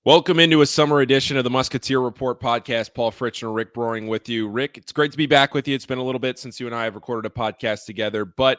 Welcome into a summer edition of the Musketeer Report Podcast. Paul Fritschner and Rick Broering with you. Rick, it's great to be back with you. It's been a little bit since you and I have recorded a podcast together, but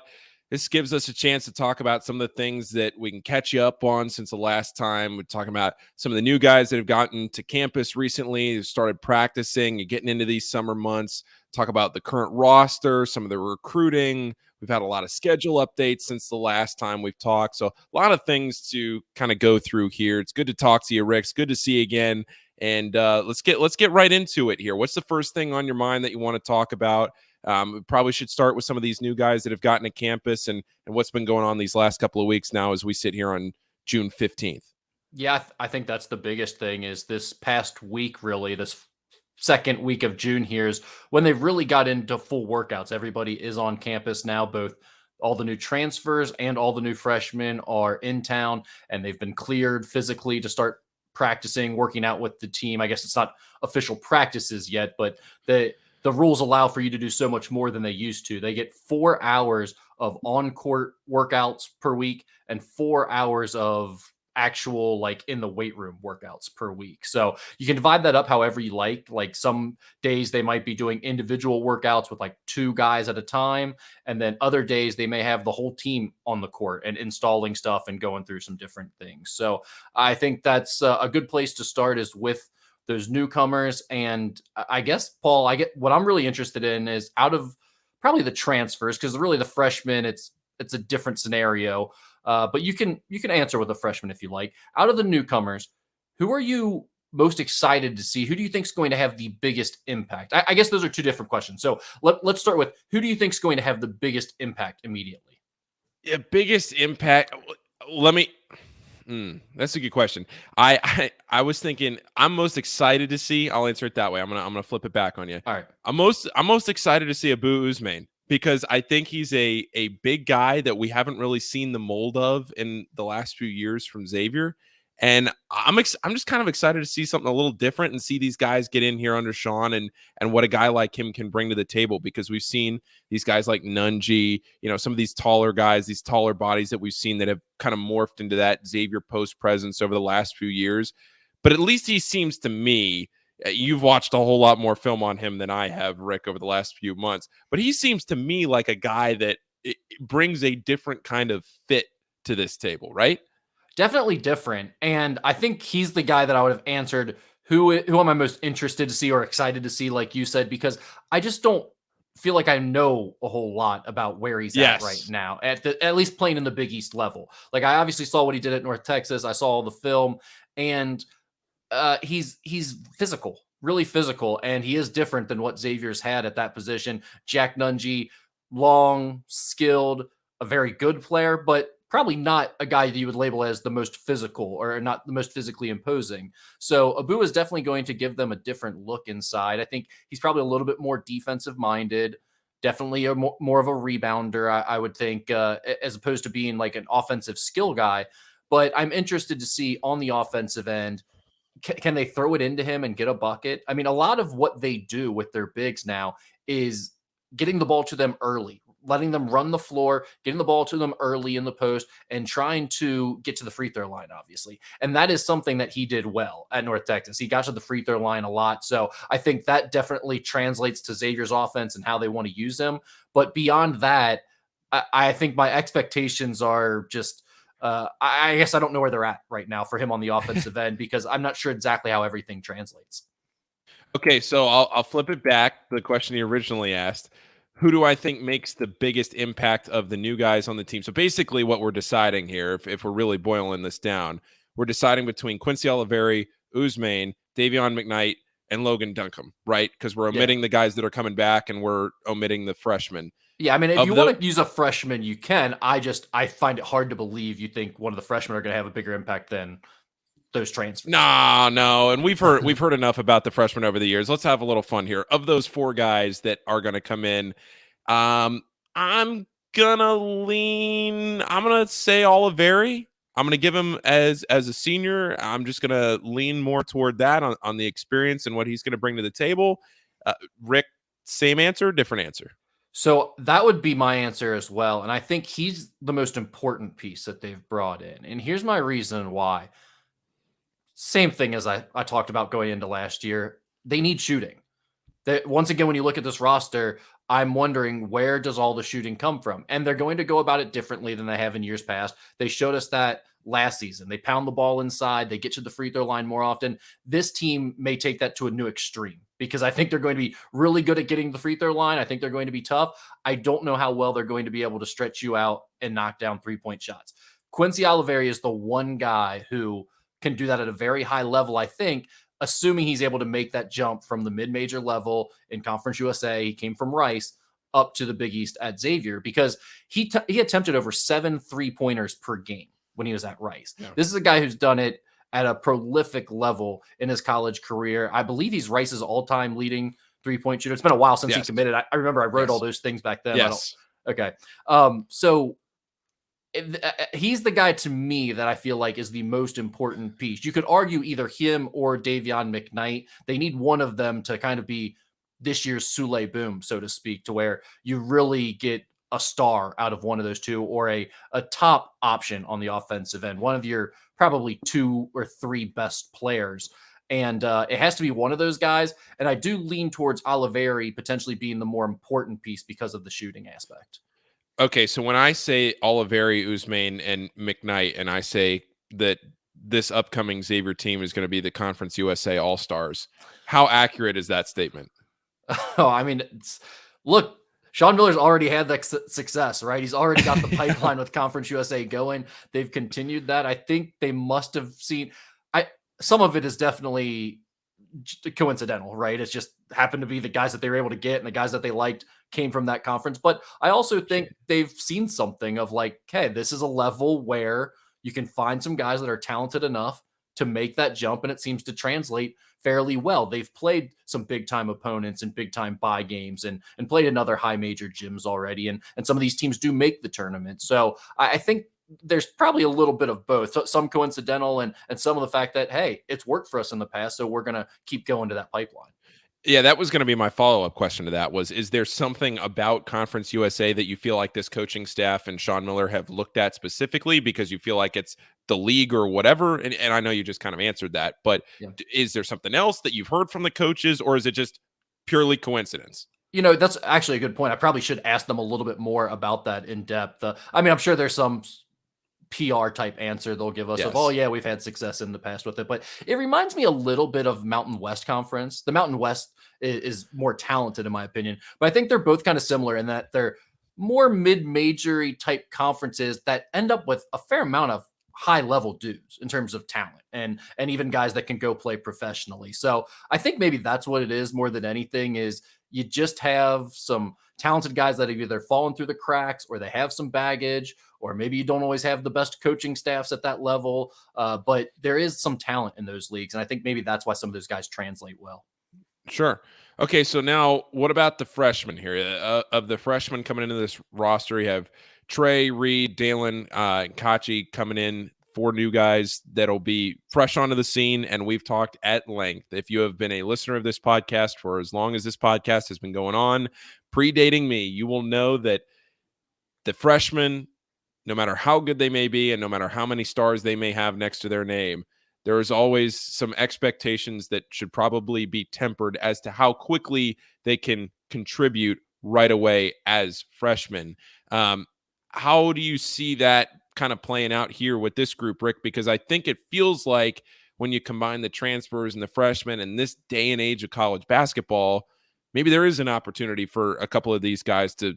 this gives us a chance to talk about some of the things that we can catch you up on since the last time. We're talking about some of the new guys that have gotten to campus recently, started practicing and getting into these summer months. Talk about the current roster, some of the recruiting. We've had a lot of schedule updates since the last time we've talked. So a lot of things to kind of go through here. It's good to talk to you, Rick. It's good to see you again. And let's get right into it here. What's the first thing on your mind that you want to talk about? We probably should start with some of these new guys that have gotten to campus and what's been going on these last couple of weeks now as we sit here on June 15th. Yeah, I think that's the biggest thing is this past week, really, this second week of June here is when they've really got into full workouts. Everybody is on campus now, both all the new transfers and all the new freshmen are in town, and they've been cleared physically to start practicing, working out with the team. I guess it's not official practices yet, but the rules allow for you to do so much more than they used to. They get 4 hours of on-court workouts per week and 4 hours of actual like in the weight room workouts per week. So you can divide that up however you like. Like some days they might be doing individual workouts with like 2 guys at a time. And then other days they may have the whole team on the court and installing stuff and going through some different things. So I think that's a good place to start is with those newcomers. And I guess, Paul, what I'm really interested in is out of probably the transfers, because really the freshmen, it's a different scenario. But you can answer with a freshman if you like. Out of the newcomers, who are you most excited to see? Who do you think is going to have the biggest impact? I guess those are two different questions. So let's start with who do you think is going to have the biggest impact immediately? Yeah, biggest impact. That's a good question. I was thinking I'm most excited to see. I'll answer it that way. I'm gonna flip it back on you. All right. I'm most excited to see Abu Usman because I think he's a big guy that we haven't really seen the mold of in the last few years from Xavier. And I'm just kind of excited to see something a little different and see these guys get in here under Sean and what a guy like him can bring to the table, because we've seen these guys like Nunji, some of these taller guys, these taller bodies that we've seen that have kind of morphed into that Xavier post presence over the last few years. But at least he seems to me, you've watched a whole lot more film on him than I have, Rick, over the last few months, but he seems to me like a guy that brings a different kind of fit to this table, right? Definitely different. And I think he's the guy that I would have answered who am I most interested to see or excited to see, like you said, because I just don't feel like I know a whole lot about where he's at right now, at least playing in the Big East level. Like I obviously saw what he did at North Texas. I saw all the film, and he's physical, really physical, and he is different than what Xavier's had at that position. Jack Nunji, long, skilled, a very good player, but probably not a guy that you would label as the most physical or not the most physically imposing. So Abu is definitely going to give them a different look inside. I think he's probably a little bit more defensive minded, definitely more of a rebounder, I would think, as opposed to being like an offensive skill guy. But I'm interested to see on the offensive end, can they throw it into him and get a bucket? I mean, a lot of what they do with their bigs now is getting the ball to them early, letting them run the floor, getting the ball to them early in the post, and trying to get to the free throw line, obviously. And that is something that he did well at North Texas. He got to the free throw line a lot. So I think that definitely translates to Xavier's offense and how they want to use him. But beyond that, I think my expectations are just, I guess I don't know where they're at right now for him on the offensive end, because I'm not sure exactly how everything translates. Okay, so I'll flip it back to the question you originally asked. Who do I think makes the biggest impact of the new guys on the team? So basically what we're deciding here, if we're really boiling this down, we're deciding between Quincy Oliveri, Usman, Davion McKnight, and Logan Duncombe, right? Because we're omitting the guys that are coming back and we're omitting the freshmen. Yeah, I mean, if you want to use a freshman, you can. I find it hard to believe you think one of the freshmen are going to have a bigger impact than those transfers. No, and we've heard enough about the freshmen over the years. Let's have a little fun here. Of those 4 guys that are going to come in, I'm gonna say Oliveri. I'm gonna give him as a senior. I'm just gonna lean more toward that on the experience and what he's gonna bring to the table. Rick, same answer, different answer? So that would be my answer as well. And I think he's the most important piece that they've brought in. And here's my reason why. Same thing as I talked about going into last year. They need shooting. Once again, when you look at this roster, I'm wondering, where does all the shooting come from? And they're going to go about it differently than they have in years past. They showed us that last season. They pound the ball inside. They get to the free throw line more often. This team may take that to a new extreme because I think they're going to be really good at getting the free throw line. I think they're going to be tough. I don't know how well they're going to be able to stretch you out and knock down 3-point shots. Quincy Oliveri is the one guy who can do that at a very high level, I think, assuming he's able to make that jump from the mid-major level in Conference USA. He came from Rice up to the Big East at Xavier because he attempted over 7 3-pointers per game when he was at Rice. Yeah. This is a guy who's done it at a prolific level in his college career. I believe he's Rice's all-time leading 3-point shooter. It's been a while since he committed. I remember I wrote all those things back then. Yes. Okay. So he's the guy to me that I feel like is the most important piece. You could argue either him or Davion McKnight. They need one of them to kind of be this year's Sule Boom, so to speak, to where you really get a star out of one of those two, or a top option on the offensive end, one of your probably 2 or 3 best players. And it has to be one of those guys. And I do lean towards Oliveri potentially being the more important piece because of the shooting aspect. Okay, so when I say Oliveri, Usman, and McKnight, and I say that this upcoming Xavier team is going to be the Conference USA All-Stars, how accurate is that statement? Oh, I mean, look, Sean Miller's already had that success, right? He's already got the pipeline with Conference USA going. They've continued that. I think they must have seen some of it is definitely coincidental, right? It's just happened to be the guys that they were able to get and the guys that they liked came from that conference. But I also think they've seen something of like, okay, this is a level where you can find some guys that are talented enough to make that jump, and it seems to translate fairly well. They've played some big time opponents and big time bye games and played in other high major gyms already. And some of these teams do make the tournament. So I think there's probably a little bit of both, some coincidental and some of the fact that, hey, it's worked for us in the past, so we're going to keep going to that pipeline. Yeah, that was going to be my follow-up question to that was, is there something about Conference USA that you feel like this coaching staff and Sean Miller have looked at specifically because you feel like it's the league or whatever? And I know you just kind of answered that, but is there something else that you've heard from the coaches, or is it just purely coincidence? You know, that's actually a good point. I probably should ask them a little bit more about that in depth. I mean, I'm sure there's some PR type answer they'll give us of, oh yeah, we've had success in the past with it, but it reminds me a little bit of Mountain West Conference. The Mountain West is more talented in my opinion, but I think they're both kind of similar in that they're more mid-majory type conferences that end up with a fair amount of high level dudes in terms of talent and even guys that can go play professionally. So I think maybe that's what it is more than anything, is you just have some talented guys that have either fallen through the cracks or they have some baggage, or maybe you don't always have the best coaching staffs at that level. But there is some talent in those leagues. And I think maybe that's why some of those guys translate well. Sure. Okay. So now what about the freshmen here? Of the freshmen coming into this roster, you have Trey, Reed, Dalen, and Kachi coming in, 4 new guys that'll be fresh onto the scene. And we've talked at length. If you have been a listener of this podcast for as long as this podcast has been going on, predating me, you will know that the freshmen, no matter how good they may be and no matter how many stars they may have next to their name, there is always some expectations that should probably be tempered as to how quickly they can contribute right away as freshmen. How do you see that kind of playing out here with this group, Rick? Because I think it feels like when you combine the transfers and the freshmen in this day and age of college basketball, maybe there is an opportunity for a couple of these guys to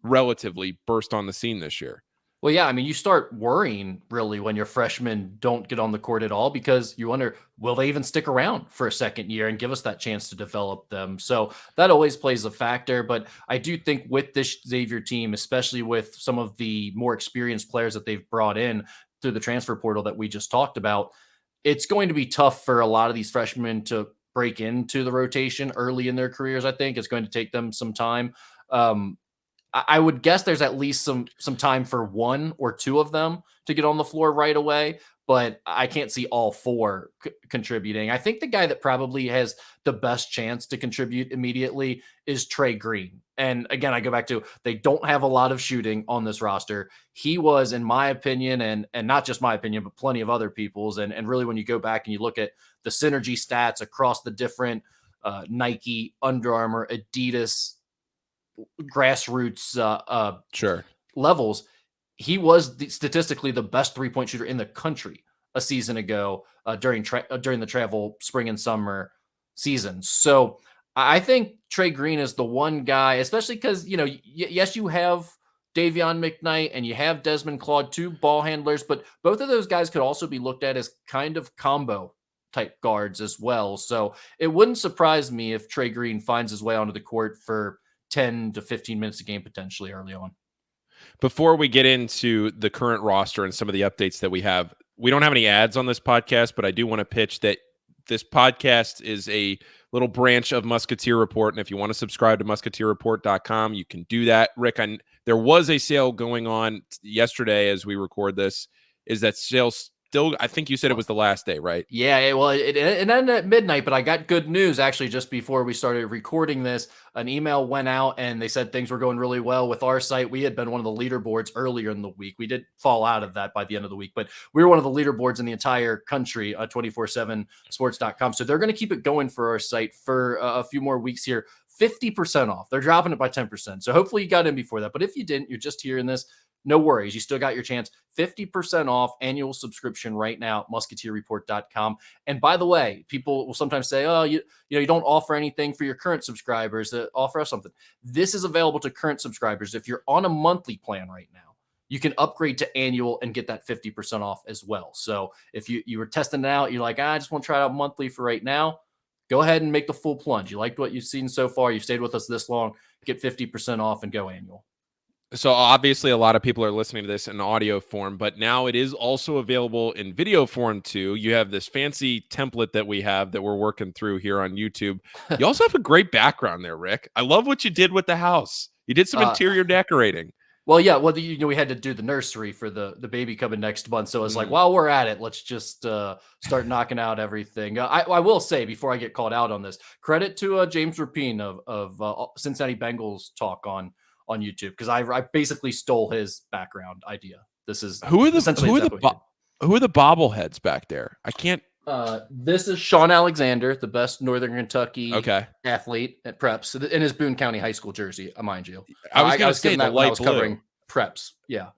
relatively burst on the scene this year. Well, yeah, I mean, you start worrying really when your freshmen don't get on the court at all, because you wonder, will they even stick around for a second year and give us that chance to develop them? So that always plays a factor. But I do think with this Xavier team, especially with some of the more experienced players that they've brought in through the transfer portal that we just talked about, it's going to be tough for a lot of these freshmen to break into the rotation early in their careers. I think it's going to take them some time. I would guess there's at least some time for 1 or 2 of them to get on the floor right away. but I can't see all four contributing. I think the guy that probably has the best chance to contribute immediately is Trey Green. And again, I go back to, they don't have a lot of shooting on this roster. He was, in my opinion, and not just my opinion, but plenty of other people's. And really, when you go back and you look at the synergy stats across the different Nike, Under Armour, Adidas, grassroots Sure. levels, he was statistically the best 3-point shooter in the country a season ago during the travel spring and summer seasons. So I think Trey Green is the one guy, especially because, yes, you have Davion McKnight and you have Desmond Claude, two ball handlers, but both of those guys could also be looked at as kind of combo type guards as well. So it wouldn't surprise me if Trey Green finds his way onto the court for 10 to 15 minutes a game potentially early on. Before we get into the current roster and some of the updates that we have, we don't have any ads on this podcast, but I do want to pitch that this podcast is a little branch of Musketeer Report. And if you want to subscribe to musketeerreport.com, you can do that. Rick, there was a sale going on yesterday as we record this. Is that sale still? I think you said it was the last day, right? Yeah, it ended at midnight, but I got good news actually just before we started recording this. An email went out and they said things were going really well with our site. We had been one of the leaderboards earlier in the week. We did fall out of that by the end of the week, but we were one of the leaderboards in the entire country, 247sports.com. So they're going to keep it going for our site for a few more weeks here. 50% off. They're dropping it by 10%. So hopefully you got in before that. But if you didn't, you're just hearing this, no worries. You still got your chance. 50% off annual subscription right now at musketeerreport.com. And by the way, people will sometimes say, oh, you don't offer anything for your current subscribers. Offer us something. This is available to current subscribers. If you're on a monthly plan right now, you can upgrade to annual and get that 50% off as well. So if you were testing it out, you're like, I just want to try it out monthly for right now, go ahead and make the full plunge. You liked what you've seen so far. You've stayed with us this long, get 50% off and go annual. So obviously a lot of people are listening to this in audio form, but now it is also available in video form too. You have this fancy template that we have that we're working through here on YouTube. You also have a great background there, Rick. I love what you did with the house. You did some interior decorating. Well, yeah. Well, we had to do the nursery for the baby coming next month. So it's like, while we're at it, let's just start knocking out everything. I will say, before I get called out on this, credit to James Rapine of Cincinnati Bengals Talk on YouTube, because I basically stole his background idea. This is who are the bobbleheads back there? I can't. This is Sean Alexander, the best Northern Kentucky athlete at preps in his Boone County High School jersey. Mind you, I was going to say that when I was covering preps. Yeah.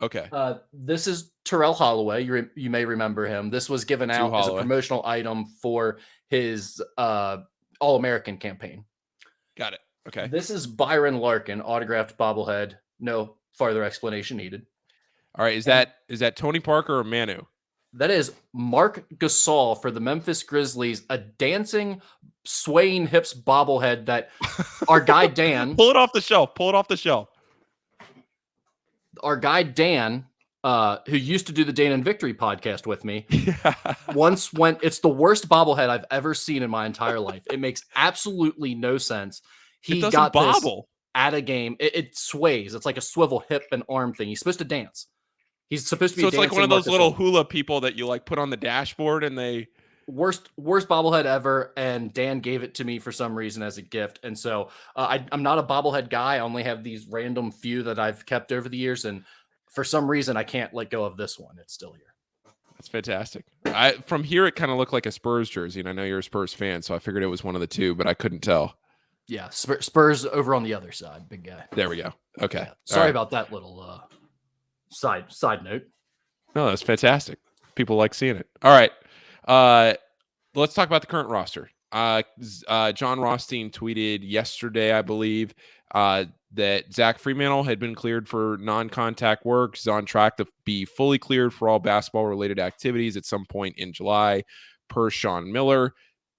Okay. This is Terrell Holloway. You may remember him. This was given out as a promotional item for his All-American campaign. Got it. Okay. This is Byron Larkin, autographed bobblehead. No further explanation needed. All right. Is that Tony Parker or Manu? That is Mark Gasol for the Memphis Grizzlies, a dancing, swaying hips bobblehead that our guy Dan... Pull it off the shelf. Our guy Dan, who used to do the Dan and Victory podcast with me, once went, it's the worst bobblehead I've ever seen in my entire life. It makes absolutely no sense. He got bobble this at a game. It sways. It's like a swivel hip and arm thing. He's supposed to dance. He's supposed to be. So it's like one of those little hula people that you like put on the dashboard, and they worst bobblehead ever. And Dan gave it to me for some reason as a gift. And so I'm not a bobblehead guy. I only have these random few that I've kept over the years, and for some reason I can't let go of this one. It's still here. That's fantastic. From here it kind of looked like a Spurs jersey, and I know you're a Spurs fan, so I figured it was one of the two, but I couldn't tell. Yeah, Spurs over on the other side, big guy. There we go. Okay. Yeah. Sorry about that little side note. No, that's fantastic. People like seeing it. All right. Let's talk about the current roster. John Rothstein tweeted yesterday, I believe, that Zach Freemantle had been cleared for non-contact work. He's on track to be fully cleared for all basketball-related activities at some point in July, per Sean Miller,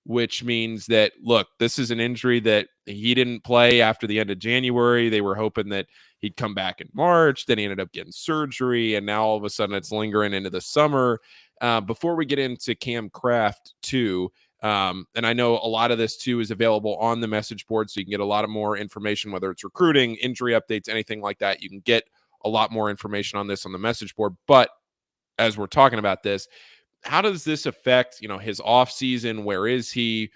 which means that, look, this is an injury that he didn't play after the end of January. They were hoping that he'd come back in March. Then he ended up getting surgery, and now all of a sudden it's lingering into the summer. Before we get into Cam Kraft, too, and I know a lot of this, too, is available on the message board, so you can get a lot of more information, whether it's recruiting, injury updates, anything like that. You can get a lot more information on this on the message board. But as we're talking about this. How does this affect, his off season? Where is he?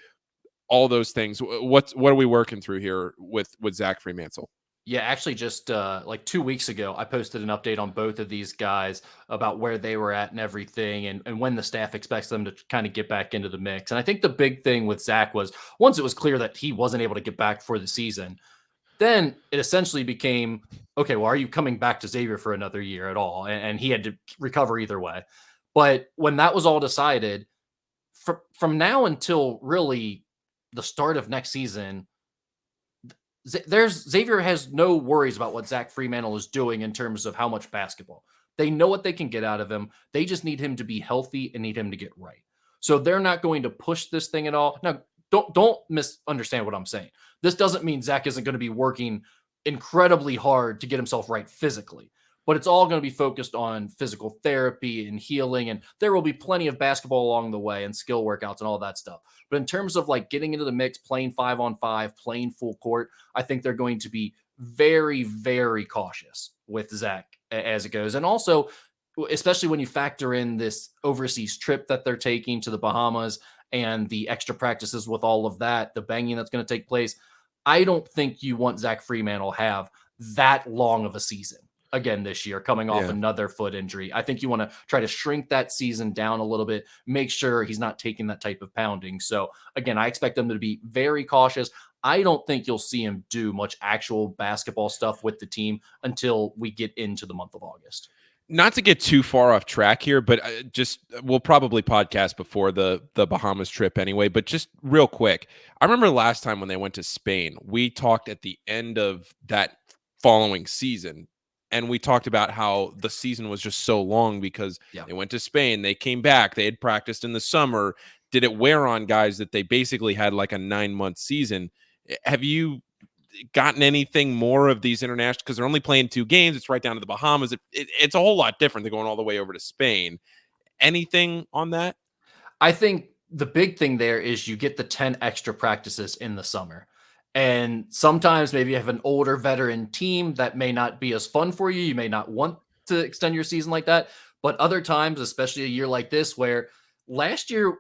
All those things. What are we working through here with Zach Fremantle? Yeah, actually, just like 2 weeks ago, I posted an update on both of these guys about where they were at and everything, and when the staff expects them to kind of get back into the mix. And I think the big thing with Zach was once it was clear that he wasn't able to get back for the season, then it essentially became, okay, well, are you coming back to Xavier for another year at all? And he had to recover either way. But when that was all decided, from now until really the start of next season, Xavier has no worries about what Zach Fremantle is doing in terms of how much basketball. They know what they can get out of him. They just need him to be healthy and need him to get right. So they're not going to push this thing at all. Now, don't misunderstand what I'm saying. This doesn't mean Zach isn't going to be working incredibly hard to get himself right physically, but it's all going to be focused on physical therapy and healing. And there will be plenty of basketball along the way and skill workouts and all that stuff. But in terms of like getting into the mix, playing 5-on-5, playing full court, I think they're going to be very, very cautious with Zach as it goes. And also, especially when you factor in this overseas trip that they're taking to the Bahamas and the extra practices with all of that, the banging that's going to take place, I don't think you want Zach Fremantle have that long of a season again this year, coming off another foot injury. I think you want to try to shrink that season down a little bit, make sure he's not taking that type of pounding. So again, I expect them to be very cautious. I don't think you'll see him do much actual basketball stuff with the team until we get into the month of August. Not to get too far off track here, but we'll probably podcast before the Bahamas trip anyway, but just real quick. I remember last time when they went to Spain, we talked at the end of that following season, and we talked about how the season was just so long because they went to Spain, they came back, they had practiced in the summer. Did it wear on guys that they basically had like a 9-month season? Have you gotten anything more of these international, because they're only playing 2 games, it's right down to the Bahamas, it's a whole lot different than going all the way over to Spain. Anything on that? I think the big thing there is you get the 10 extra practices in the summer, and sometimes maybe you have an older veteran team that may not be as fun for you. You may not want to extend your season like that, but other times, especially a year like this where last year,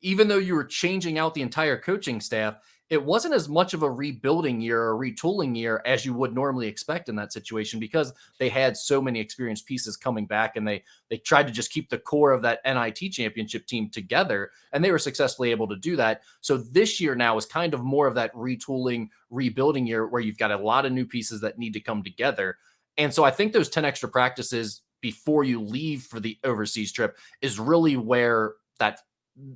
even though you were changing out the entire coaching staff, it wasn't as much of a rebuilding year or retooling year as you would normally expect in that situation, because they had so many experienced pieces coming back, and they tried to just keep the core of that NIT championship team together, and they were successfully able to do that. So this year now is kind of more of that retooling, rebuilding year where you've got a lot of new pieces that need to come together. And so I think those 10 extra practices before you leave for the overseas trip is really where that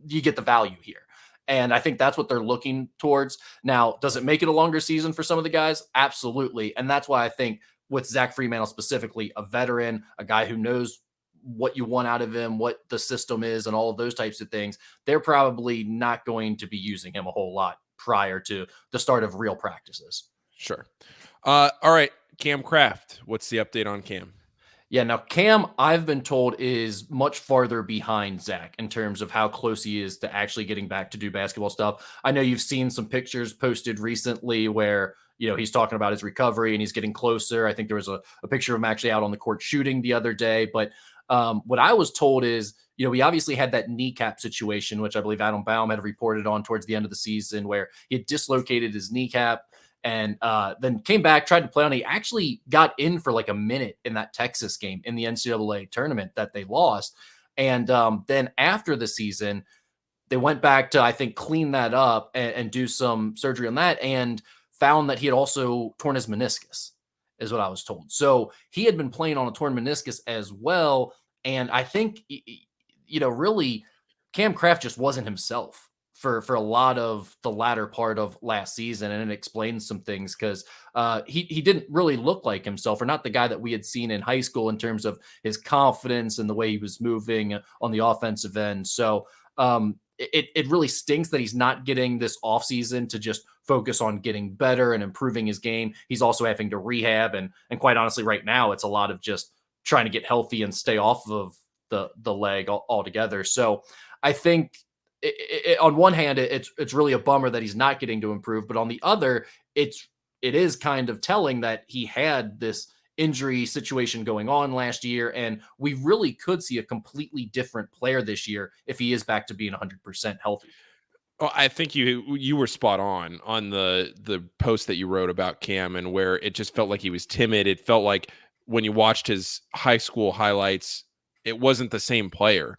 you get the value here. And I think that's what they're looking towards. Now, does it make it a longer season for some of the guys? Absolutely. And that's why I think with Zach Fremantle specifically, a veteran, a guy who knows what you want out of him, what the system is, and all of those types of things, they're probably not going to be using him a whole lot prior to the start of real practices. Sure. All right. Cam Kraft, what's the update on Cam? Yeah, now Cam, I've been told, is much farther behind Zach in terms of how close he is to actually getting back to do basketball stuff. I know you've seen some pictures posted recently where, he's talking about his recovery and he's getting closer. I think there was a picture of him actually out on the court shooting the other day. But what I was told is, we obviously had that kneecap situation, which I believe Adam Baum had reported on towards the end of the season, where he had dislocated his kneecap. And then came back, tried to play on. He actually got in for like a minute in that Texas game in the NCAA tournament that they lost. And then after the season, they went back to, I think, clean that up and do some surgery on that, and found that he had also torn his meniscus, is what I was told. So he had been playing on a torn meniscus as well. And I think, really Cam Kraft just wasn't himself for a lot of the latter part of last season. And it explains some things, because he didn't really look like himself, or not the guy that we had seen in high school in terms of his confidence and the way he was moving on the offensive end. So it really stinks that he's not getting this offseason to just focus on getting better and improving his game. He's also having to rehab. And quite honestly, right now, it's a lot of just trying to get healthy and stay off of the leg altogether. So I think, on one hand, it's really a bummer that he's not getting to improve, but on the other, it is kind of telling that he had this injury situation going on last year. And we really could see a completely different player this year if he is back to being 100% healthy. Oh, I think you were spot on the post that you wrote about Cam, and where it just felt like he was timid. It felt like when you watched his high school highlights, it wasn't the same player,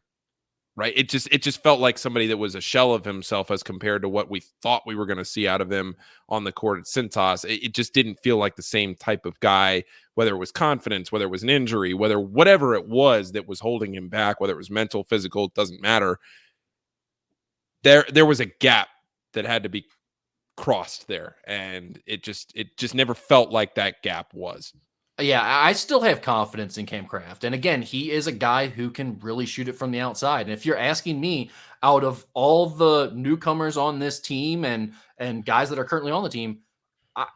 right? It just felt like somebody that was a shell of himself as compared to what we thought we were going to see out of him on the court at Cintas. It just didn't feel like the same type of guy, whether it was confidence, whether it was an injury, whatever it was that was holding him back, whether it was mental, physical, it doesn't matter. There was a gap that had to be crossed there, and it just never felt like that gap was. Yeah, I still have confidence in Cam Kraft. And again, he is a guy who can really shoot it from the outside. And if you're asking me, out of all the newcomers on this team and guys that are currently on the team,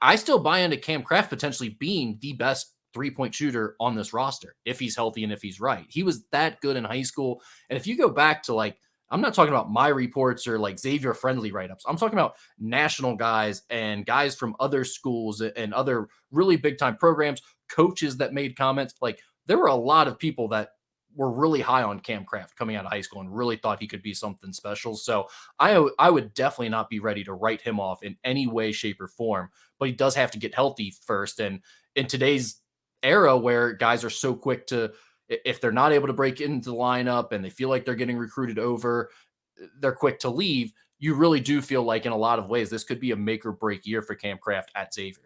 I still buy into Cam Kraft potentially being the best three-point shooter on this roster if he's healthy and if he's right. He was that good in high school. And if you go back to, like, I'm not talking about my reports or like Xavier friendly write-ups. I'm talking about national guys and guys from other schools and other really big time programs, coaches that made comments. Like, there were a lot of people that were really high on Cam Kraft coming out of high school and really thought he could be something special. So I would definitely not be ready to write him off in any way, shape, or form, but he does have to get healthy first. And in today's era where guys are so quick to, if they're not able to break into the lineup and they feel like they're getting recruited over, they're quick to leave. You really do feel like in a lot of ways, this could be a make or break year for Cam Kraft at Xavier.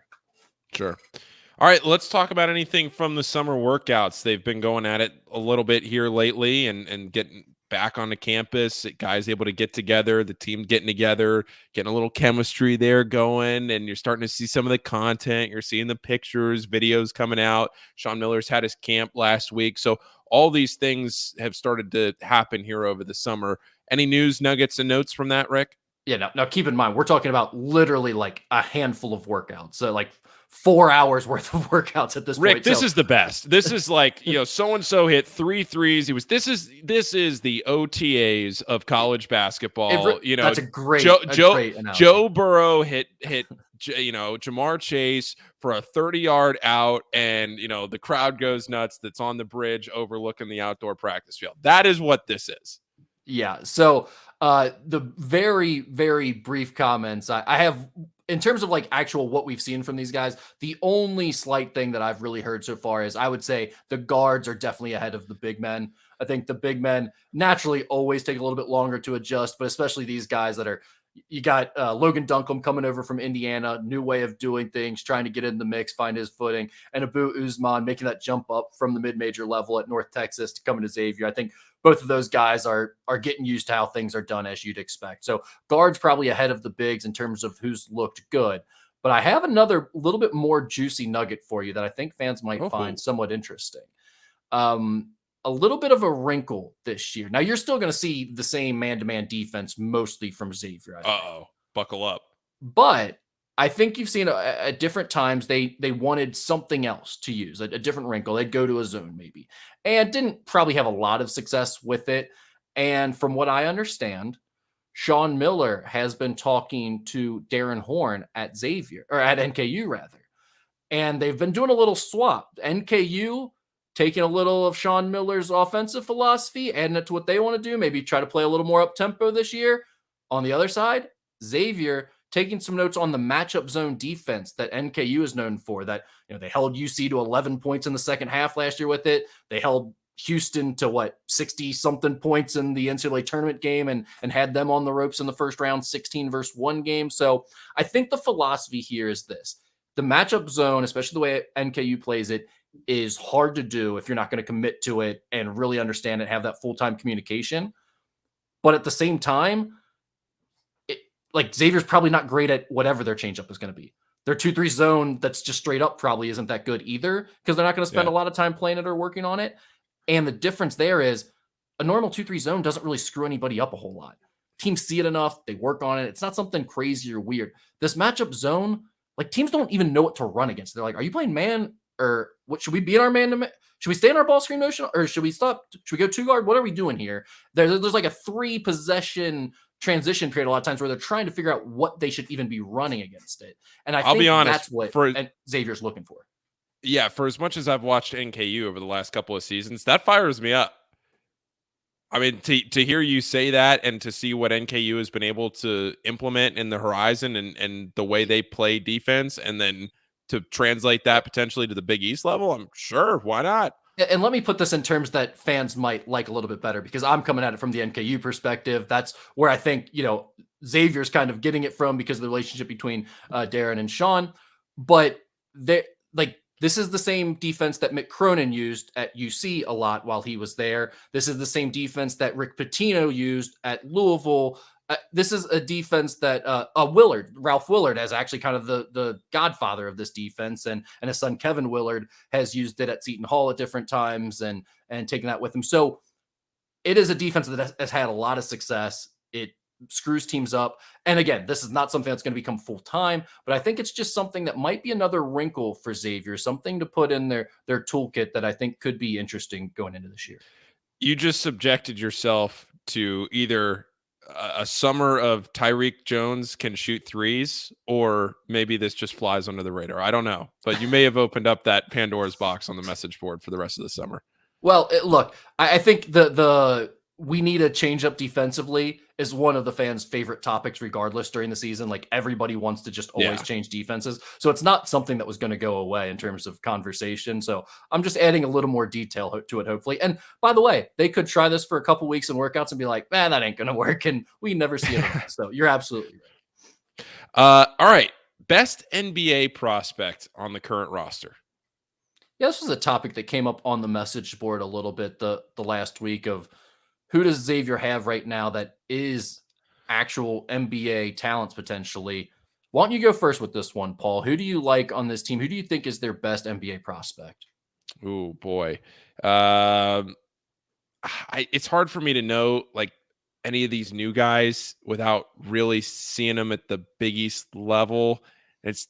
Sure. All right, let's talk about anything from the summer workouts. They've been going at it a little bit here lately and getting back onto campus, guys able to get together, the team getting together, getting a little chemistry there going, and you're starting to see some of the content. You're seeing the pictures, videos coming out. Sean Miller's had his camp last week. So all these things have started to happen here over the summer. Any news, nuggets, and notes from that, Rick? Yeah, now keep in mind, we're talking about literally like a handful of workouts. So like 4 hours worth of workouts at this point. Rick, this is the best. This is like, so-and-so hit 3 threes. This is the OTAs of college basketball. That's a great Joe Burrow hit Jamar Chase for a 30-yard out, and the crowd goes nuts that's on the bridge overlooking the outdoor practice field. That is what this is. Yeah. So the very, very brief comments I have in terms of like actual what we've seen from these guys, the only slight thing that I've really heard so far is I would say the guards are definitely ahead of the big men. I think the big men naturally always take a little bit longer to adjust, but especially these guys that are, you got Logan Duncombe coming over from Indiana, new way of doing things, trying to get in the mix, find his footing, and Abu Usman making that jump up from the mid-major level at North Texas to coming to Xavier. I think both of those guys are getting used to how things are done, as you'd expect. So guards probably ahead of the bigs in terms of who's looked good. But I have another little bit more juicy nugget for you that I think fans might find somewhat interesting. A little bit of a wrinkle this year. Now, you're still going to see the same man-to-man defense mostly from Xavier. Uh-oh. Buckle up. But I think you've seen at different times they wanted something else to use, a different wrinkle. They'd go to a zone maybe, and didn't probably have a lot of success with it. And from what I understand, Sean Miller has been talking to Darren Horn at Xavier, or at NKU rather, and they've been doing a little swap. NKU taking a little of Sean Miller's offensive philosophy, adding it to what they want to do, maybe try to play a little more up-tempo this year. On the other side, Xavier taking some notes on the matchup zone defense that NKU is known for, that they held UC to 11 points in the second half last year with it. They held Houston to 60-something points in the NCAA tournament game and had them on the ropes in the first round, 16-1 game. So I think the philosophy here is this. The matchup zone, especially the way NKU plays it, is hard to do if you're not going to commit to it and really understand it, have that full-time communication. But at the same time, Xavier's probably not great at whatever their changeup is going to be. Their 2-3 zone that's just straight up probably isn't that good either, because they're not going to spend a lot of time playing it or working on it. And the difference there is a normal 2-3 zone doesn't really screw anybody up a whole lot. Teams see it enough. They work on it. It's not something crazy or weird. This matchup zone, teams don't even know what to run against. They're like, are you playing man, or what should we be in our man-to-man? Should we stay in our ball screen motion, or should we stop? Should we go 2-guard? What are we doing here? There's like a 3-possession transition period a lot of times where they're trying to figure out what they should even be running against it. And I'll be honest, that's what Xavier's looking for. Yeah, for as much as I've watched NKU over the last couple of seasons, that fires me up. I mean, to hear you say that and to see what NKU has been able to implement in the horizon and the way they play defense, and then to translate that potentially to the Big East level, I'm sure, why not? And let me put this in terms that fans might like a little bit better, because I'm coming at it from the NKU perspective. That's where I think, Xavier's kind of getting it from because of the relationship between Darren and Sean. But they like this is the same defense that Mick Cronin used at UC a lot while he was there. This is the same defense that Rick Pitino used at Louisville. This is a defense that Ralph Willard, as actually kind of the godfather of this defense, and his son Kevin Willard has used it at Seton Hall at different times and taken that with him. So it is a defense that has had a lot of success. It screws teams up. And again, this is not something that's going to become full time, but I think it's just something that might be another wrinkle for Xavier, something to put in their toolkit that I think could be interesting going into this year. You just subjected yourself to either a summer of Tyreek Jones can shoot threes, or maybe this just flies under the radar. I don't know, but you may have opened up that Pandora's box on the message board for the rest of the summer. Well, look, I think the we need a change up defensively is one of the fans' favorite topics, regardless during the season. Like everybody wants to just always change defenses. So it's not something that was going to go away in terms of conversation. So I'm just adding a little more detail to it, hopefully. And by the way, they could try this for a couple weeks in workouts and be like, man, that ain't going to work. And we never see it again. So you're absolutely right. All right. Best NBA prospect on the current roster. Yeah, this was a topic that came up on the message board a little bit the last week of who does Xavier have right now that is actual NBA talents potentially. Why don't you go first with this one, Paul? Who do you like on this team? Who do you think is their best NBA prospect? Oh, boy. It's hard for me to know like any of these new guys without really seeing them at the Big East level. It's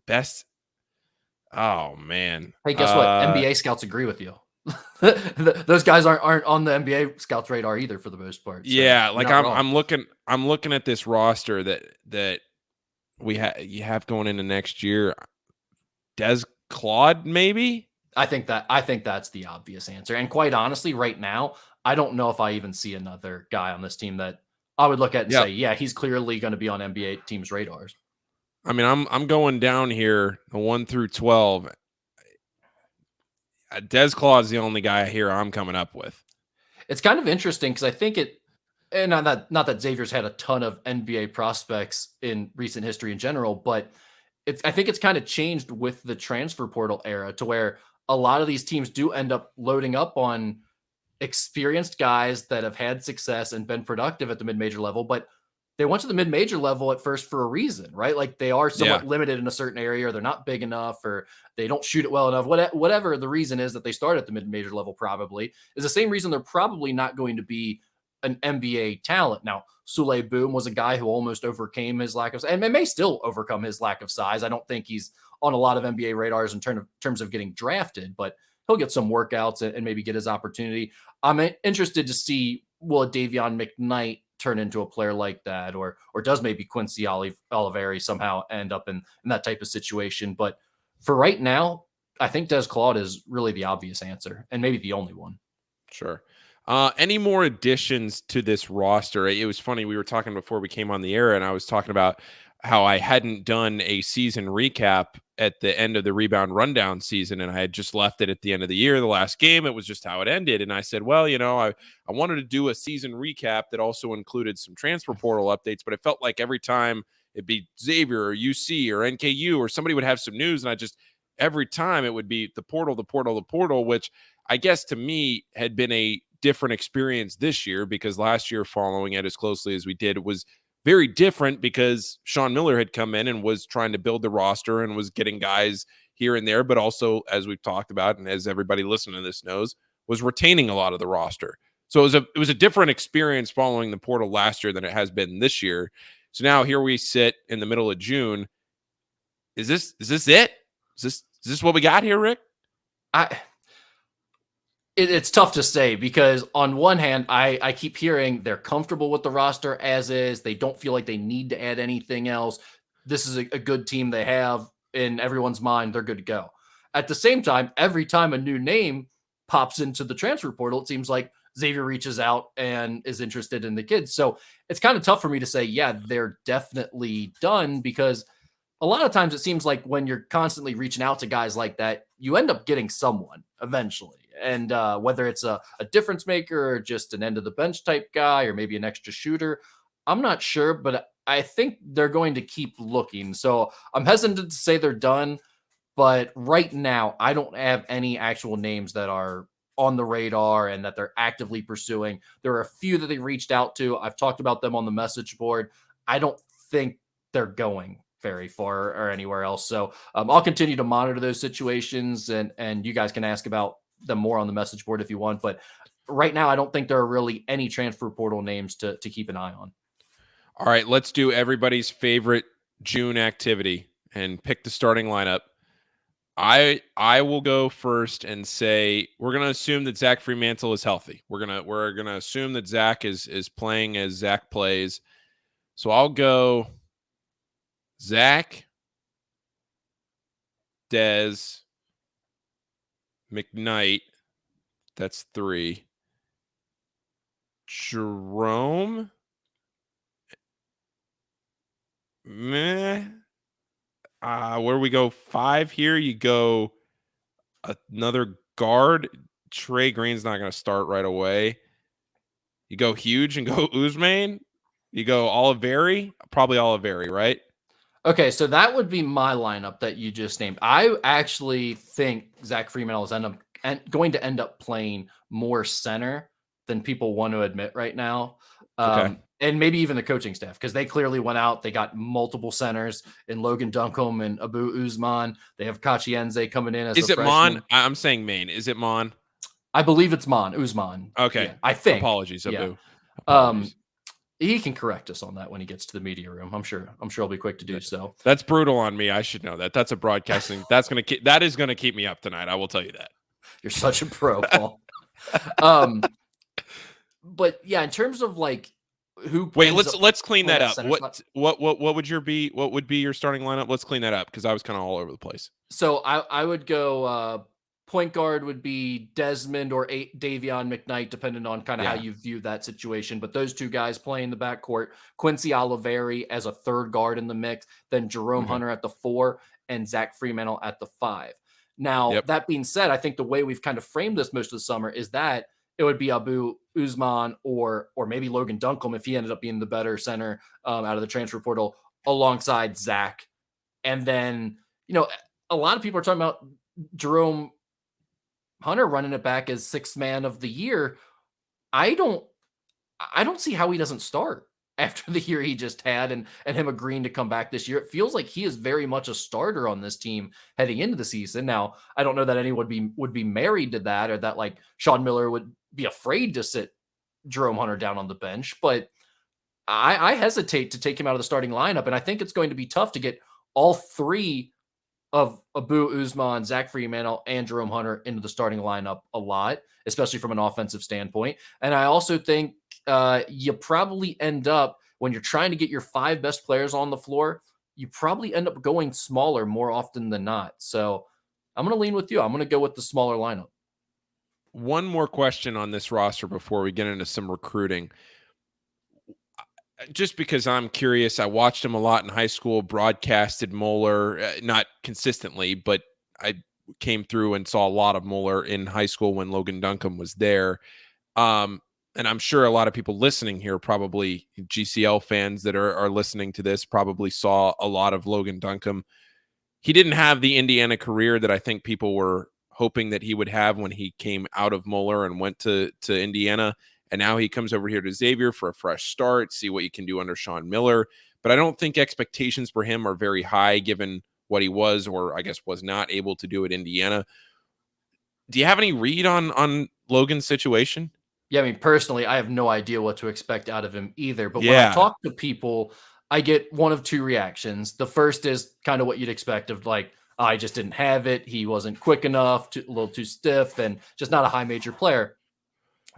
best. Oh, man. Hey, guess what? NBA scouts agree with you. Those guys aren't on the NBA scouts radar either for the most part. So yeah, like I'm looking at this roster that you have going into next year. Des Claude, maybe? I think that's the obvious answer. And quite honestly, right now, I don't know if I even see another guy on this team that I would look at and say, yeah, he's clearly going to be on NBA teams' radars. I mean, I'm going down here, the 1 through 12. Des Claude is the only guy here I'm coming up with. It's kind of interesting because I think and not that Xavier's had a ton of NBA prospects in recent history in general, but I think it's kind of changed with the transfer portal era to where a lot of these teams do end up loading up on experienced guys that have had success and been productive at the mid-major level, but they went to the mid-major level at first for a reason, right? Like they are somewhat limited in a certain area, or they're not big enough, or they don't shoot it well enough. Whatever the reason is that they start at the mid-major level, probably is the same reason they're probably not going to be an NBA talent. Now, Souley Boum was a guy who almost overcame his lack of, and may still overcome his lack of size. I don't think he's on a lot of NBA radars in terms of getting drafted, but he'll get some workouts and maybe get his opportunity. I'm interested to see, will a Davion McKnight turn into a player like that, or does maybe Quincy Oliveri somehow end up in that type of situation? But for right now, I think Des Claude is really the obvious answer and maybe the only one. Sure. Any more additions to this roster? It was funny. We were talking before we came on the air, and I was talking about how I hadn't done a season recap at the end of the Rebound Rundown season, and I had just left it at the end of the year, the last game. It was just how it ended. And I said, well, I wanted to do a season recap that also included some transfer portal updates, but it felt like every time it'd be Xavier or UC or NKU or somebody would have some news, and every time it would be the portal, which I guess to me had been a different experience this year, because last year following it as closely as we did, it was very different because Sean Miller had come in and was trying to build the roster and was getting guys here and there, but also, as we've talked about, and as everybody listening to this knows, was retaining a lot of the roster. So it was a different experience following the portal last year than it has been this year. So now here we sit in the middle of June. Is this it? Is this what we got here, Rick? It's tough to say, because on one hand, I keep hearing they're comfortable with the roster as is. They don't feel like they need to add anything else. This is a good team they have in everyone's mind. They're good to go. At the same time, every time a new name pops into the transfer portal, it seems like Xavier reaches out and is interested in the kids. So it's kind of tough for me to say, yeah, they're definitely done, because a lot of times it seems like when you're constantly reaching out to guys like that, you end up getting someone eventually. And whether it's a difference maker or just an end of the bench type guy or maybe an extra shooter, I'm not sure, but I think they're going to keep looking. So I'm hesitant to say they're done, but right now I don't have any actual names that are on the radar and that they're actively pursuing. There are a few that they reached out to. I've talked about them on the message board. I don't think they're going very far or anywhere else. So I'll continue to monitor those situations, and you guys can ask about them more on the message board if you want. But right now, I don't think there are really any transfer portal names to keep an eye on. All right, let's do everybody's favorite June activity and pick the starting lineup. I will go first and say we're gonna assume that Zach Fremantle is healthy. We're gonna assume that Zach is playing as Zach plays. So I'll go Zach, Dez, McKnight. That's 3. Jerome. Meh. Where we go 5 here, you go another guard. Trey Green's not going to start right away. You go huge and go Usman. You go Oliveri, probably Oliveri, right? Okay, so that would be my lineup that you just named. I actually think Zach Freemantle is going to end up playing more center than people want to admit right now. Okay. And maybe even the coaching staff, because they clearly went out. They got multiple centers in Logan Duncombe and Abu Usman. They have Kachienze coming in as Is a it freshman. Mon? I'm saying Maine. Is it Mon? I believe it's Usman. Okay. Yeah, I think. Apologies, Abu. Yeah. Apologies. He can correct us on that when he gets to the media room. I'm sure he'll be quick to do so. That's brutal on me. I should know that. That's a broadcasting. That is gonna keep me up tonight. I will tell you that. You're such a pro, Paul. But yeah, in terms of like who. Wait, let's clean that up. What would be your starting lineup? Let's clean that up, because I was kind of all over the place. So I would go point guard would be Desmond or Davion McKnight, depending on kind of how you view that situation. But those two guys play in the backcourt. Quincy Oliveri as a third guard in the mix, then Jerome Hunter at the 4, and Zach Fremantle at the 5. Now, that being said, I think the way we've kind of framed this most of the summer is that it would be Abu Usman or maybe Logan Duncombe if he ended up being the better center out of the transfer portal alongside Zach. And then, a lot of people are talking about Jerome Hunter running it back as 6th man of the year. I don't see how he doesn't start after the year he just had and him agreeing to come back this year. It feels like he is very much a starter on this team heading into the season. Now, I don't know that anyone would be married to that, or that like Sean Miller would be afraid to sit Jerome Hunter down on the bench, but I hesitate to take him out of the starting lineup. And I think it's going to be tough to get all 3 of Abu Usman, Zach Fremantle, and Jerome Hunter into the starting lineup a lot, especially from an offensive standpoint. And I also think you probably end up, when you're trying to get your 5 best players on the floor, you probably end up going smaller more often than not. So I'm going to lean with you. I'm going to go with the smaller lineup. One more question on this roster before we get into some recruiting. Just because I'm curious, I watched him a lot in high school, broadcasted Moeller, not consistently, but I came through and saw a lot of Moeller in high school when Logan Duncombe was there. And I'm sure a lot of people listening here, probably GCL fans that are listening to this, probably saw a lot of Logan Duncombe. He didn't have the Indiana career that I think people were hoping that he would have when he came out of Moeller and went to Indiana. And now he comes over here to Xavier for a fresh start, see what you can do under Sean Miller. But I don't think expectations for him are very high given what he was, or I guess was not able to do at Indiana. Do you have any read on Logan's situation? Yeah, I mean, personally, I have no idea what to expect out of him either. But when I talk to people, I get one of 2 reactions. The first is kind of what you'd expect of like, I just didn't have it. He wasn't quick enough, a little too stiff, and just not a high major player.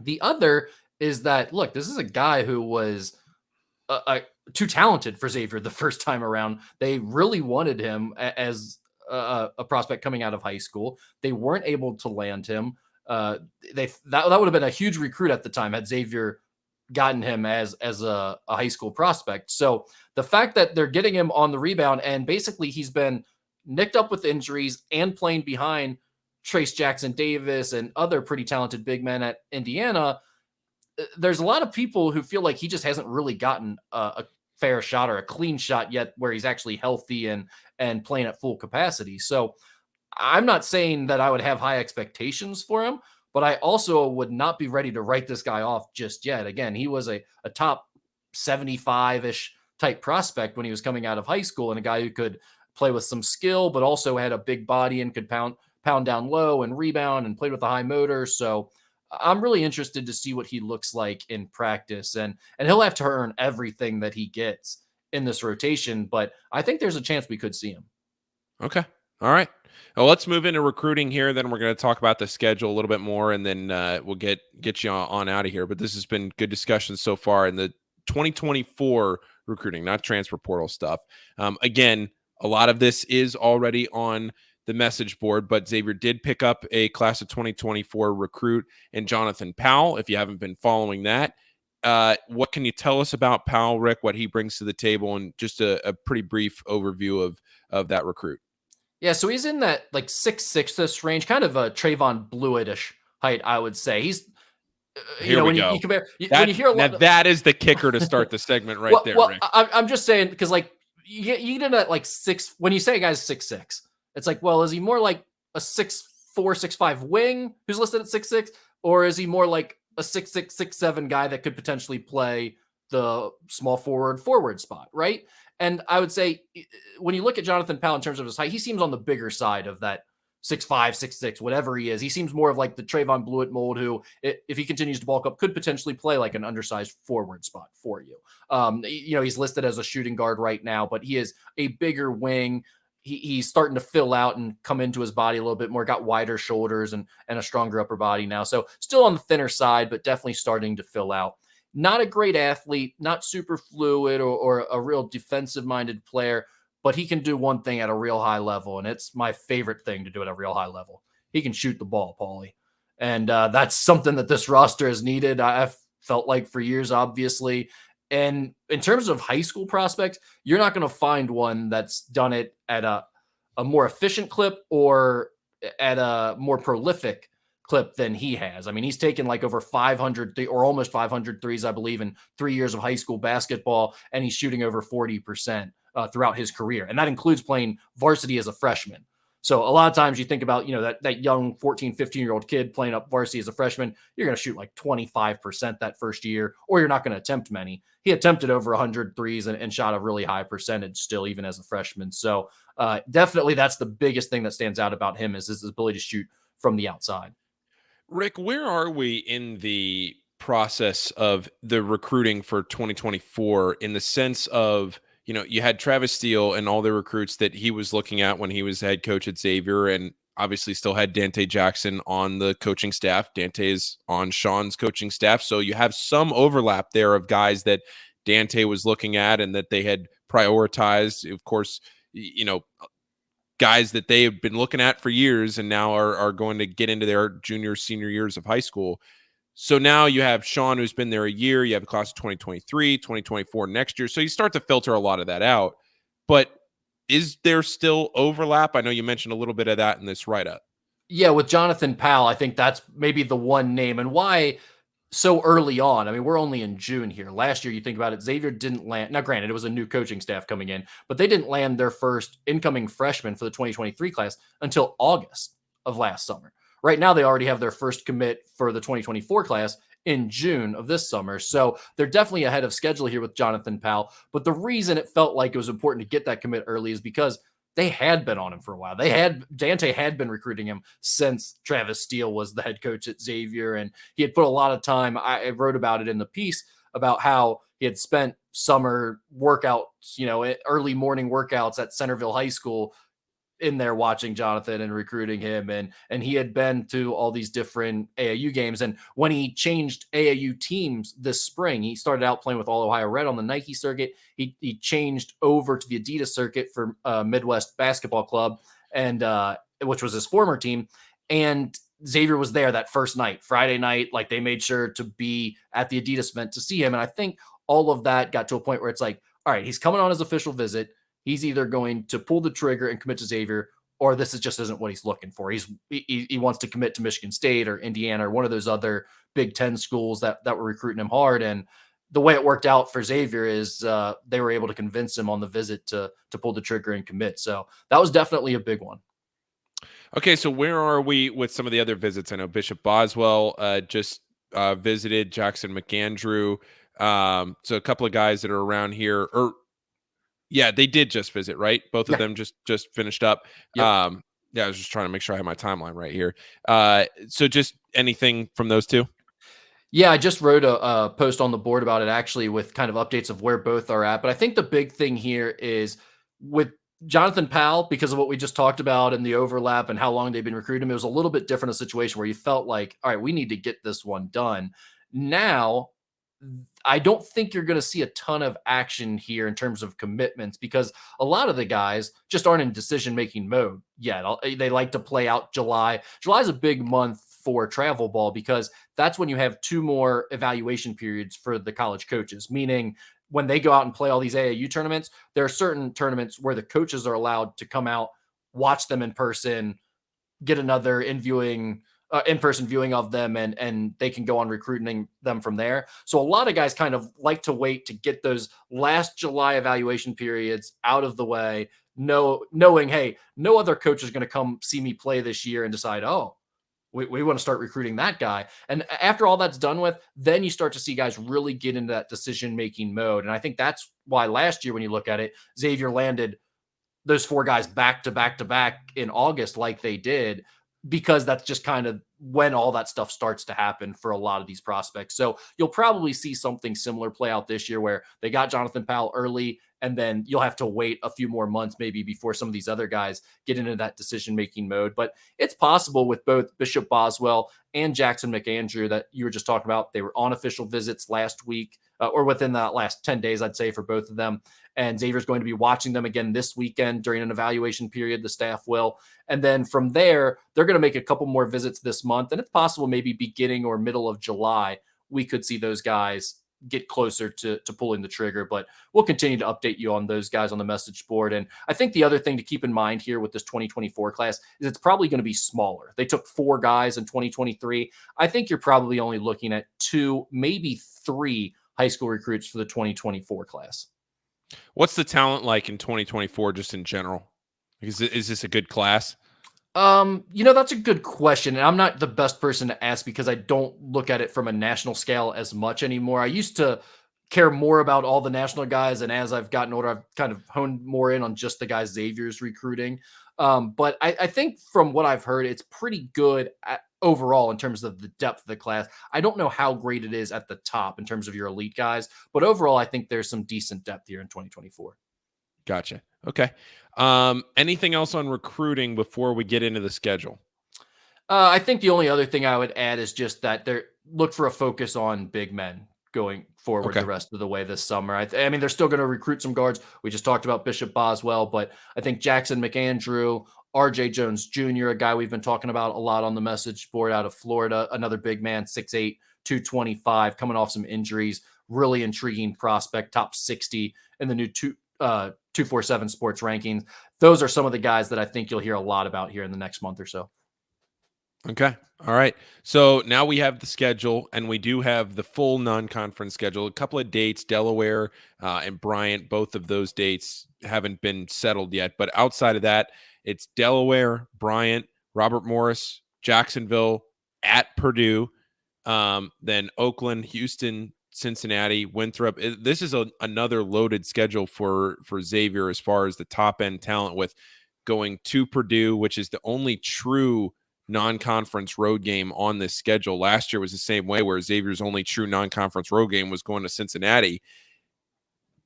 The other is that, look, this is a guy who was too talented for Xavier the first time around. They really wanted him as a prospect coming out of high school. They weren't able to land him. That would have been a huge recruit at the time had Xavier gotten him as a high school prospect. So the fact that they're getting him on the rebound, and basically he's been nicked up with injuries and playing behind Trace Jackson Davis and other pretty talented big men at Indiana, there's a lot of people who feel like he just hasn't really gotten a fair shot or a clean shot yet where he's actually healthy and playing at full capacity. So I'm not saying that I would have high expectations for him, but I also would not be ready to write this guy off just yet. Again, he was a top 75-ish type prospect when he was coming out of high school, and a guy who could play with some skill, but also had a big body and could pound down low and rebound and played with a high motor. So I'm really interested to see what he looks like in practice, and he'll have to earn everything that he gets in this rotation, but I think there's a chance we could see him. Okay. All right. Well, let's move into recruiting here. Then we're going to talk about the schedule a little bit more, and then we'll get you on out of here. But this has been good discussion so far in the 2024 recruiting, not transfer portal stuff. Again, a lot of this is already on the message board, but Xavier did pick up a class of 2024 recruit in Jonathan Powell. If you haven't been following that, what can you tell us about Powell, Rick, what he brings to the table, and just a pretty brief overview of that recruit? Yeah, so he's in that like 6'6" range, kind of a Trayvon Blewett-ish height, I would say. He's Here we go. You compare that, when you hear a lot that is the kicker to start the segment right there, well, Rick. I'm just saying, because like you get into that like when you say a guy's 6'6", it's like, well, is he more like a 6'4", 6'5" wing who's listed at 6'6", or is he more like a 6'6", 6'7" guy that could potentially play the small forward spot, right? And I would say when you look at Jonathan Powell in terms of his height, he seems on the bigger side of that 6'5", 6'6", whatever he is. He seems more of like the Trayvon Blewett mold, who, if he continues to bulk up, could potentially play like an undersized forward spot for you. He's listed as a shooting guard right now, but he is a bigger wing. He's starting to fill out and come into his body a little bit more, got wider shoulders and a stronger upper body now. So still on the thinner side, but definitely starting to fill out. Not a great athlete, not super fluid or a real defensive-minded player, but he can do one thing at a real high level, and it's my favorite thing to do at a real high level. He can shoot the ball, Paulie. And that's something that this roster has needed, I've felt like, for years, obviously. And in terms of high school prospects, you're not going to find one that's done it at a more efficient clip or at a more prolific clip than he has. I mean, he's taken like over 500 or almost 500 threes, I believe, in 3 years of high school basketball, and he's shooting over 40% throughout his career. And that includes playing varsity as a freshman. So a lot of times you think about, that young 14, 15-year-old kid playing up varsity as a freshman, you're going to shoot like 25% that first year, or you're not going to attempt many. He attempted over 100 threes and shot a really high percentage still, even as a freshman. So definitely that's the biggest thing that stands out about him is his ability to shoot from the outside. Rick, where are we in the process of the recruiting for 2024 in the sense of, you had Travis Steele and all the recruits that he was looking at when he was head coach at Xavier, and obviously still had Dante Jackson on the coaching staff. Dante is on Sean's coaching staff. So you have some overlap there of guys that Dante was looking at and that they had prioritized. Of course, guys that they have been looking at for years and now are going to get into their junior, senior years of high school. So now you have Sean, who's been there a year. You have a class of 2023, 2024 next year. So you start to filter a lot of that out. But is there still overlap? I know you mentioned a little bit of that in this write-up. Yeah, with Jonathan Powell, I think that's maybe the one name. And why so early on? I mean, we're only in June here. Last year, you think about it, Xavier didn't land. Now, granted, it was a new coaching staff coming in, but they didn't land their first incoming freshman for the 2023 class until August of last summer. Right now, they already have their first commit for the 2024 class in June of this summer. So they're definitely ahead of schedule here with Jonathan Powell. But the reason it felt like it was important to get that commit early is because they had been on him for a while. Dante had been recruiting him since Travis Steele was the head coach at Xavier, and he had put a lot of time. I wrote about it in the piece about how he had spent summer workouts, early morning workouts at Centerville High School in there watching Jonathan and recruiting him. And he had been to all these different AAU games. And when he changed AAU teams this spring, he started out playing with All Ohio Red on the Nike circuit. He changed over to the Adidas circuit for Midwest Basketball Club. and which was his former team. And Xavier was there that first night, Friday night. Like, they made sure to be at the Adidas event to see him. And I think all of that got to a point where it's like, all right, he's coming on his official visit. He's either going to pull the trigger and commit to Xavier, or this just isn't what he's looking for. He wants to commit to Michigan State or Indiana or one of those other Big Ten schools that were recruiting him hard. And the way it worked out for Xavier is they were able to convince him on the visit to pull the trigger and commit. So that was definitely a big one. Okay, so where are we with some of the other visits? I know Bishop Boswell just visited, Jackson McAndrew. So a couple of guys that are around here, or yeah, they did just visit, right? Both of them just finished up. Yep. Yeah, I was just trying to make sure I have my timeline right here. So just anything from those two? Yeah, I just wrote a post on the board about it, actually, with kind of updates of where both are at. But I think the big thing here is with Jonathan Powell, because of what we just talked about and the overlap and how long they've been recruiting him, it was a little bit different a situation where you felt like, all right, we need to get this one done. Now, I don't think you're going to see a ton of action here in terms of commitments, because a lot of the guys just aren't in decision-making mode yet. They like to play out July. July is a big month for travel ball because that's when you have 2 more evaluation periods for the college coaches, meaning when they go out and play all these AAU tournaments, there are certain tournaments where the coaches are allowed to come out, watch them in person, get another in-person viewing of them, and they can go on recruiting them from there. So a lot of guys kind of like to wait to get those last July evaluation periods out of the way, knowing, hey, no other coach is going to come see me play this year and decide, oh, we want to start recruiting that guy. And after all that's done with, then you start to see guys really get into that decision-making mode. And I think that's why last year, when you look at it, Xavier landed those 4 guys back to back to back in August like they did, because that's just kind of when all that stuff starts to happen for a lot of these prospects. So you'll probably see something similar play out this year, where they got Jonathan Powell early, and then you'll have to wait a few more months maybe before some of these other guys get into that decision-making mode. But it's possible with both Bishop Boswell and Jackson McAndrew that you were just talking about. They were on official visits last week, or within the last 10 days, I'd say, for both of them. And Xavier's going to be watching them again this weekend during an evaluation period. The staff will. And then from there, they're going to make a couple more visits this month. And it's possible maybe beginning or middle of July, we could see those guys get closer to pulling the trigger. But we'll continue to update you on those guys on the message board. And I think the other thing to keep in mind here with this 2024 class is it's probably going to be smaller. They took 4 guys in 2023. I think you're probably only looking at 2, maybe 3 high school recruits for the 2024 class. What's the talent like in 2024, just in general? Is this a good class? That's a good question. And I'm not the best person to ask because I don't look at it from a national scale as much anymore. I used to care more about all the national guys, and as I've gotten older, I've kind of honed more in on just the guys Xavier's recruiting. But I think from what I've heard, it's pretty good overall in terms of the depth of the class. I don't know how great it is at the top in terms of your elite guys, but overall, I think there's some decent depth here in 2024. Gotcha. Okay. Anything else on recruiting before we get into the schedule? I think the only other thing I would add is just that look for a focus on big men going forward the rest of the way this summer. I mean, they're still going to recruit some guards. We just talked about Bishop Boswell, but I think Jackson McAndrew, RJ Jones Jr., a guy we've been talking about a lot on the message board out of Florida, another big man, 6'8", 225, coming off some injuries, really intriguing prospect, top 60 in the new 247 sports rankings. Those are some of the guys that I think you'll hear a lot about here in the next month or so. Okay. All right. So now we have the schedule, and we do have the full non-conference schedule. A couple of dates, Delaware and Bryant, both of those dates haven't been settled yet. But outside of that, it's Delaware, Bryant, Robert Morris, Jacksonville, at Purdue, then Oakland, Houston, Cincinnati, Winthrop. This is another loaded schedule for Xavier as far as the top-end talent, with going to Purdue, which is the only true non-conference road game on this schedule. Last year was the same way, where Xavier's only true non-conference road game was going to Cincinnati.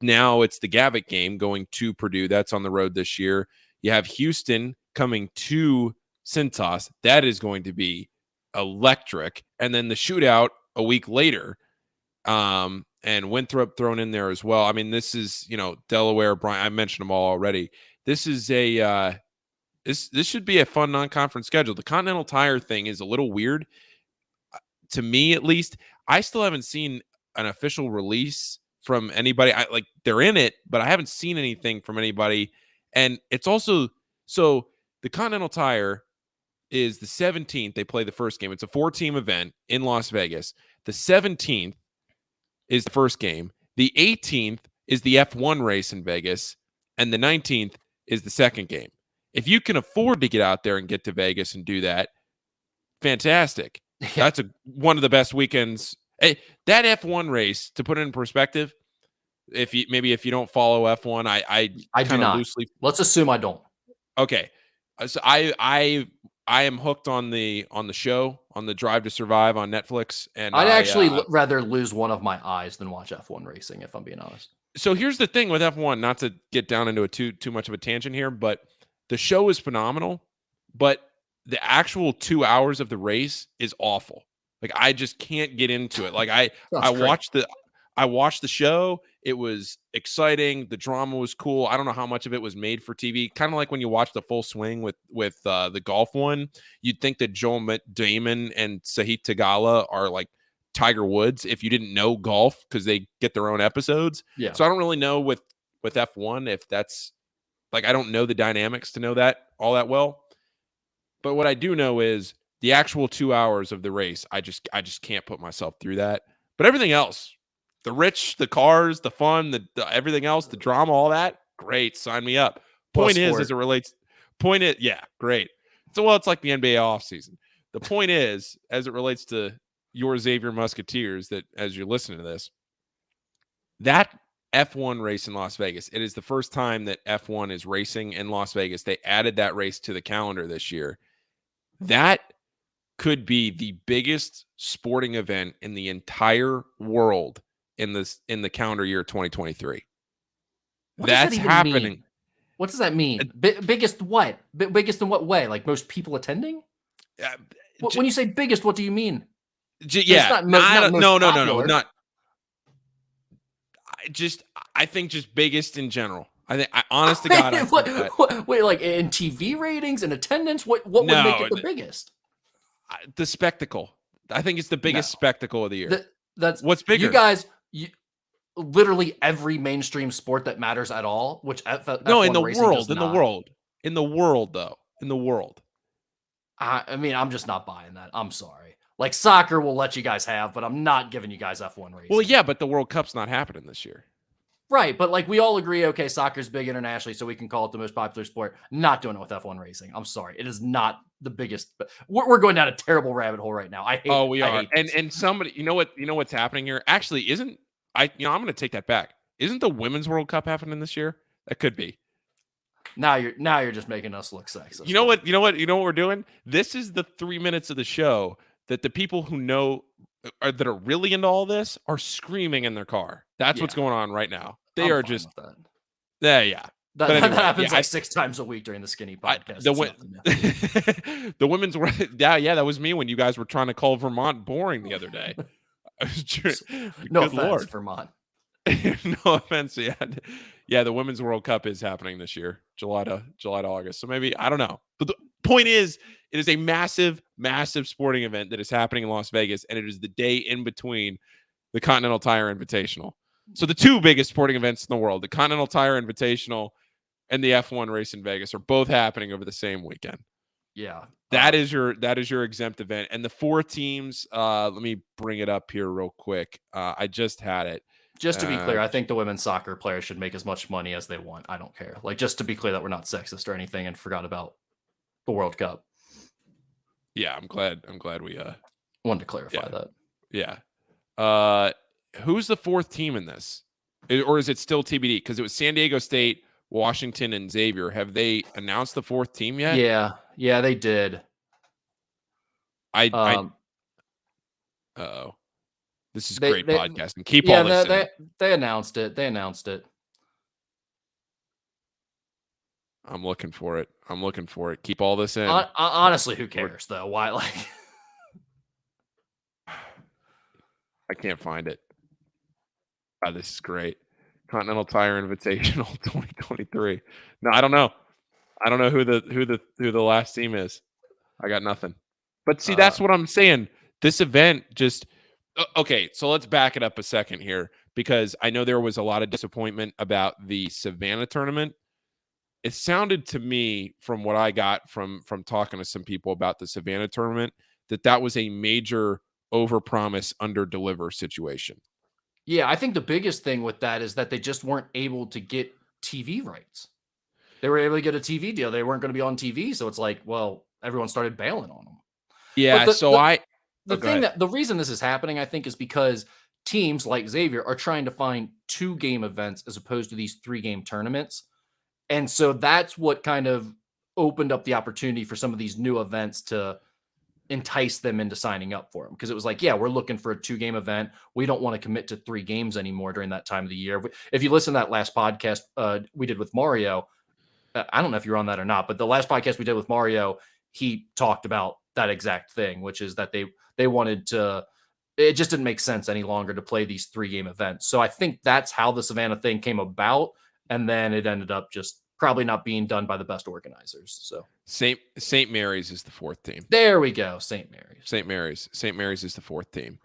Now it's the Gavitt game going to Purdue. That's on the road this year. You have Houston coming to Cintas. That is going to be electric. And then the shootout a week later, and Winthrop thrown in there as well. I mean, this is, Delaware, Bryant, I mentioned them all already. This is a This should be a fun non-conference schedule. The Continental Tire thing is a little weird to me, at least. I still haven't seen an official release from anybody. They're in it, but I haven't seen anything from anybody. And it's also so the Continental Tire is the 17th. They play the first game. It's a 4-team event in Las Vegas. The 17th is the first game. The 18th is the F1 race in Vegas, and the 19th is the second game. If you can afford to get out there and get to Vegas and do that, fantastic. Yeah. That's one of the best weekends. Hey, that F1 race, to put it in perspective, if you don't follow F1, I do not. Loosely. Let's assume I don't. Okay, so I am hooked on the show, on the Drive to Survive on Netflix, and I'd actually rather lose one of my eyes than watch F1 racing, if I'm being honest. So here's the thing with F1, not to get down into too much of a tangent here, but the show is phenomenal, but the actual 2 hours of the race is awful. Like, I just can't get into it. Like, I watched the show. It was exciting. The drama was cool. I don't know how much of it was made for TV. Kind of like when you watch the Full Swing with the golf one, you'd think that Joel Damon and Sahith Theegala are like Tiger Woods if you didn't know golf, because they get their own episodes. Yeah. So I don't really know with F1 if that's like, I don't know the dynamics to know that all that well. But what I do know is the actual 2 hours of the race, I just can't put myself through that. But everything else, the rich, the cars, the fun, the everything else, the drama, all that, great. Sign me up. Point is, yeah, great. So, it's like the NBA offseason. The point is, as it relates to your Xavier Musketeers, that as you're listening to this, that F1 race in Las Vegas, it is the first time that F1 is racing in Las Vegas. They added that race to the calendar this year. That could be the biggest sporting event in the entire world in the calendar year 2023. That's happening. Mean? What does that mean? Biggest what? Biggest in what way? Like most people attending? When you say biggest, what do you mean? Yeah, no. Not. I think just biggest in general. Honest to God. Wait, like in TV ratings and attendance? What would make it the biggest? The spectacle. I think it's the biggest spectacle of the year. That's what's bigger. You guys, literally every mainstream sport that matters at all, which in the world. I mean, I'm just not buying that. I'm sorry. Like, soccer will let you guys have, but I'm not giving you guys F1 racing. Well, yeah, but the World Cup's not happening this year. Right, but like we all agree, okay, soccer's big internationally, so we can call it the most popular sport. Not doing it with F1 racing. I'm sorry. It is not the biggest. But we're going down a terrible rabbit hole right now. We are. And somebody, you know what's happening here? Actually, I'm going to take that back. Isn't the Women's World Cup happening this year? That could be. Now you're just making us look sexist. You know what we're doing? This is the 3 minutes of the show that the people who know that are really into all this are screaming in their car. That's what's going on right now. They are just yeah. That happens like 6 times a week during the Skinny podcast. The women's that was me when you guys were trying to call Vermont boring the other day. No offense, Lord. Vermont. No offense. Yeah. The Women's World Cup is happening this year, July to August. So maybe, I don't know. But the point is, it is a massive, massive sporting event that is happening in Las Vegas, and it is the day in between the Continental Tire Invitational. So the two biggest sporting events in the world, the Continental Tire Invitational and the F1 race in Vegas, are both happening over the same weekend. Yeah. That is your exempt event. And the 4 teams, let me bring it up here real quick. I just had it. Just to be clear, I think the women's soccer players should make as much money as they want. I don't care. Like, just to be clear that we're not sexist or anything and forgot about the World Cup. Yeah, I'm glad we wanted to clarify that. Yeah. Who's the 4th team in this? Or is it still TBD? Because it was San Diego State, Washington, and Xavier. Have they announced the 4th team yet? Yeah, they did. Uh-oh. This is great podcasting. Keep all this in. They announced it. I'm looking for it. Keep all this in. Honestly, who cares, though? Why? Like, I can't find it. Oh, this is great. Continental Tire Invitational 2023. No, I don't know. I don't know who the last team is. I got nothing. But see, that's what I'm saying. This event just okay. So let's back it up a second here because I know there was a lot of disappointment about the Savannah tournament. It sounded to me from what I got from talking to some people about the Savannah tournament that was a major overpromise underdeliver situation. Yeah, I think the biggest thing with that is that they just weren't able to get TV rights. They were able to get a TV deal. They weren't going to be on TV, so it's like, well, everyone started bailing on them. But Yeah, the reason this is happening, I think, is because teams like Xavier are trying to find 2-game events as opposed to these 3-game tournaments. And so that's what kind of opened up the opportunity for some of these new events to entice them into signing up for them. Because it was like, yeah, we're looking for a 2-game event. We don't want to commit to 3 games anymore during that time of the year. If you listen to that last podcast we did with Mario, I don't know if you're on that or not, but the last podcast we did with Mario, he talked about that exact thing, which is that they wanted to, it just didn't make sense any longer to play these 3-game events. So I think that's how the Savannah thing came about. And then it ended up just probably not being done by the best organizers. So St. Mary's is the 4th team. There we go. St. Mary's. St. Mary's is the 4th team.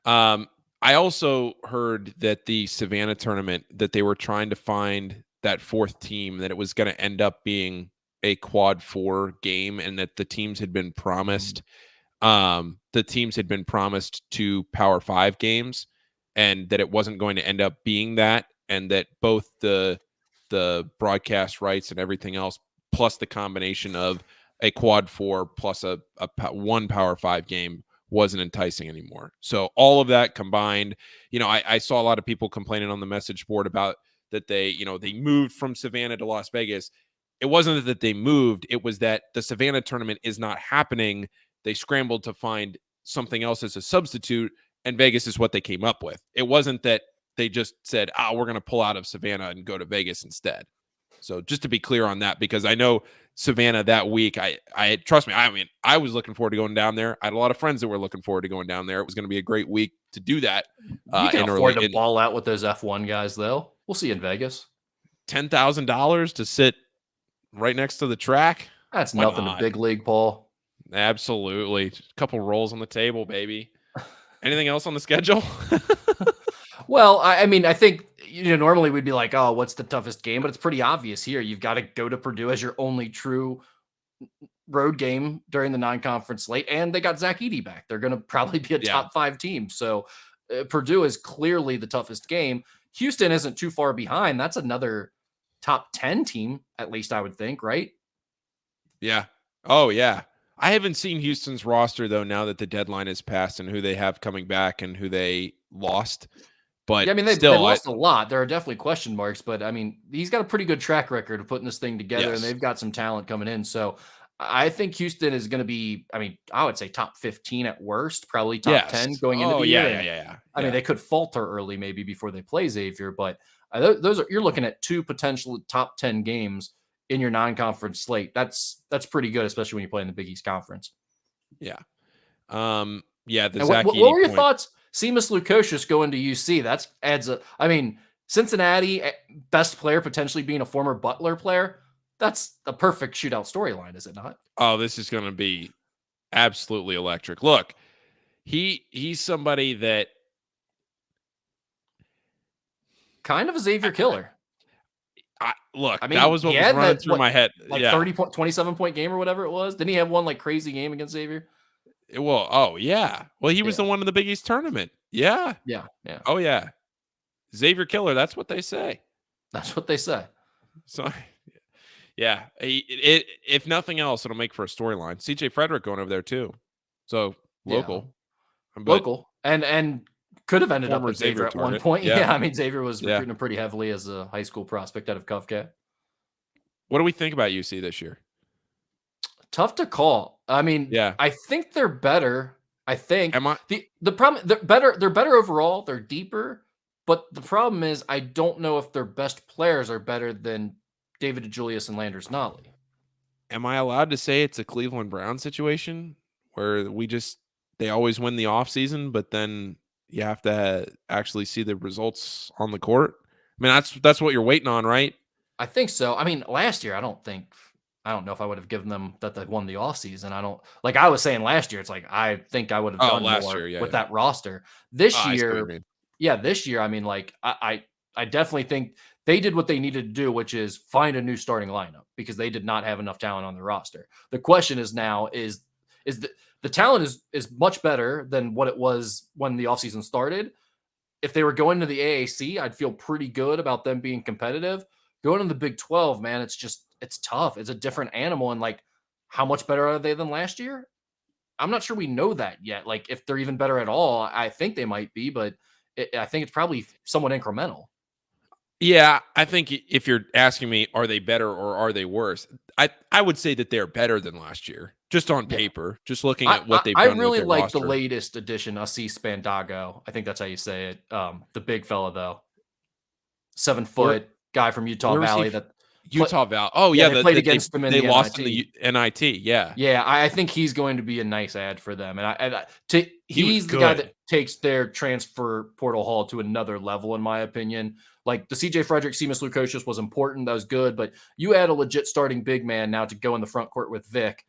I also heard that the Savannah tournament, that they were trying to find that 4th team, that it was going to end up being a quad 4 game, and that the teams had been promised to Power 5 games, and that it wasn't going to end up being that, and that both the broadcast rights and everything else, plus the combination of a quad 4 plus a 1 Power 5 game wasn't enticing anymore. So all of that combined, I saw a lot of people complaining on the message board about that they moved from Savannah to Las Vegas. It wasn't that they moved. It was that the Savannah tournament is not happening. They scrambled to find something else as a substitute, and Vegas is what they came up with. It wasn't that they just said, we're going to pull out of Savannah and go to Vegas instead. So just to be clear on that, because I know Savannah that week, I trust me, I was looking forward to going down there. I had a lot of friends that were looking forward to going down there. It was going to be a great week to do that. You can afford to ball out with those F1 guys, though. We'll see you in Vegas. $10,000 to sit right next to the track. That's nothing to big league, Paul. Absolutely. Just a couple rolls on the table, baby. Anything else on the schedule? Well, I mean, I think, normally we'd be like, oh, what's the toughest game? But it's pretty obvious here. You've got to go to Purdue as your only true road game during the non-conference slate. And they got Zach Edey back. They're going to probably be a top 5 team. So Purdue is clearly the toughest game. Houston isn't too far behind. That's another top 10 team, at least I would think, right? Yeah. Oh, yeah. I haven't seen Houston's roster, though, now that the deadline is passed, and who they have coming back and who they lost. But yeah, I mean, they lost a lot. There are definitely question marks, but I mean, he's got a pretty good track record of putting this thing together, and they've got some talent coming in. So I think Houston is going to be, I would say top 15 at worst, probably top 10 going into the year. Yeah. I mean, they could falter early maybe before they play Xavier, but you're looking at 2 potential top 10 games in your non-conference slate. That's pretty good, especially when you play in the Big East Conference. Yeah. What were your thoughts? Seamus Lukosius going to UC. That adds Cincinnati best player potentially being a former Butler player. That's a perfect shootout storyline, is it not? Oh, this is going to be absolutely electric. Look, he's somebody that kind of a Xavier killer. That was what was running through my head. 27-point game or whatever it was. Didn't he have one crazy game against Xavier? Well, oh yeah. Well, he was the one in the Big East tournament. Yeah. Yeah. Oh yeah. Xavier killer. That's what they say. So, yeah. If nothing else, it'll make for a storyline. CJ Frederick going over there too. So local. Local. And could have ended up with Xavier at one point. Yeah. Xavier was recruiting him pretty heavily as a high school prospect out of Covcat. What do we think about UC this year? Tough to call. I think they're better. The problem, they're better overall. They're deeper, but the problem is I don't know if their best players are better than David DeJulius and Landers Nolley. Am I allowed to say it's a Cleveland Brown situation where they always win the offseason, but then you have to actually see the results on the court? That's what you're waiting on, right? I think so. Last year, I don't think I don't know if I would have given them that they won the offseason. I don't like I was saying last year, it's like I think I would have Oh, done last more year, yeah, with yeah. that roster. Oh, This I see what you year, mean. yeah, this year, I mean, like I definitely think they did what they needed to do, which is find a new starting lineup because they did not have enough talent on the roster. The question is now is the talent is much better than what it was when the offseason started. If they were going to the AAC, I'd feel pretty good about them being competitive. Going to the Big 12, man, it's tough. It's a different animal. And like, how much better are they than last year? I'm not sure we know that yet. Like, if they're even better at all, I think they might be, but I think it's probably somewhat incremental. Yeah, I think if you're asking me, are they better or are they worse? I would say that they're better than last year, just on Yeah. paper, just looking I, at I, what they've I done with really their like the roster. latest addition, Assis Spandago. I think that's how you say it. The big fella, though. seven Where foot guy from Utah where is he? Valley that play, Utah Val. Oh yeah, yeah, they played that against him in they the lost in NIT. the NIT. Yeah, Yeah, I think he's going to be a nice ad for them, and he was he's the guy good. that takes their transfer portal haul to another level, in my opinion. Like the CJ Frederick, Seamus Lukosius was important, that was good, but you add a legit starting big man now to go in the front court with Vic.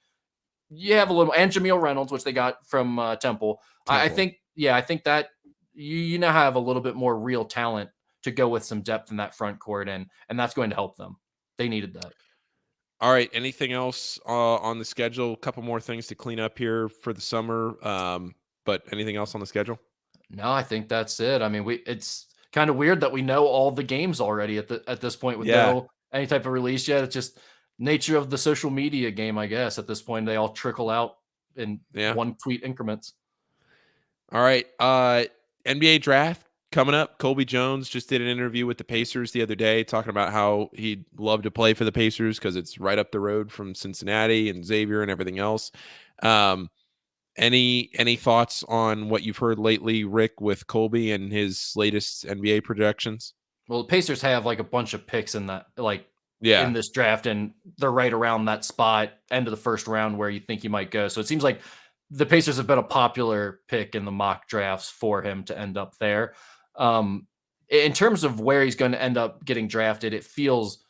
You have a little, and Jameel Reynolds, which they got from Temple. I Temple. think, yeah, I think that you now have a little bit more real talent to go with some depth in that front court, and that's going to help them. They needed that. All right. Anything else on the schedule? A couple more things to clean up here for the summer. But anything else on the schedule? No, I think that's it. I mean, it's kind of weird that we know all the games already at this point with Yeah. no any type of release yet. It's just nature of the social media game, I guess. At this point, they all trickle out in Yeah. one tweet increments. All right. NBA draft coming up. Colby Jones just did an interview with the Pacers the other day talking about how he'd love to play for the Pacers because it's right up the road from Cincinnati and Xavier and everything else. Um, any thoughts on what you've heard lately, Rick, with Colby and his latest NBA projections? Well, the Pacers have like a bunch of picks in that, like Yeah. in this draft, and they're right around that spot, end of the first round, where you think you might go. So it seems like the Pacers have been a popular pick in the mock drafts for him to end up there. In terms of where he's going to end up getting drafted, it feels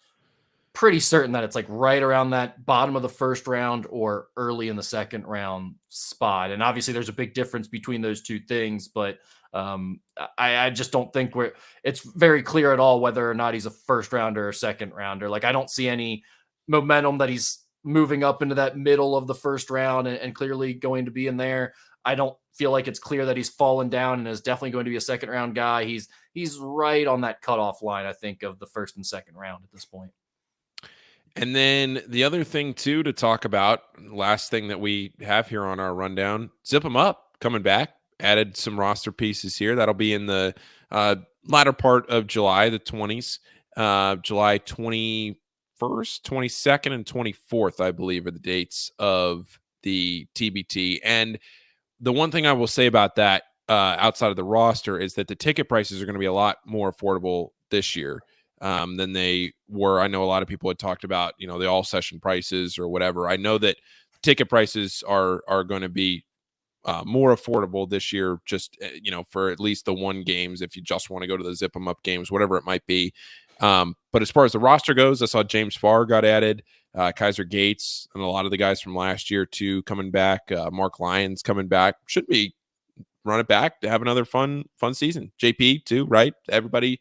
pretty certain that it's like right around that bottom of the first round or early in the second round spot. And obviously, there's a big difference between those two things, but I just don't think it's very clear at all whether or not he's a first rounder or second rounder. Like, I don't see any momentum that he's moving up into that middle of the first round and clearly going to be in there. I don't feel like it's clear that he's fallen down and is definitely going to be a second round guy. He's right on that cutoff line, I think, of the first and second round at this point. And then the other thing too to talk about, last thing that we have here on our rundown, Zip 'em Up coming back, added some roster pieces here. That'll be in the latter part of July, the 20s, July 21st, 22nd, and 24th, I believe, are the dates of the TBT. And the one thing I will say about that, outside of the roster, is that the ticket prices are going to be a lot more affordable this year than they were. I know a lot of people had talked about, the all session prices or whatever. I know that ticket prices are going to be more affordable this year, just for at least the one games. If you just want to go to the Zip 'em Up games, whatever it might be. But as far as the roster goes, I saw James Farr got added, Kaiser Gates, and a lot of the guys from last year too coming back. Mark Lyons coming back. Should be run it back to have another fun season. JP too, right? Everybody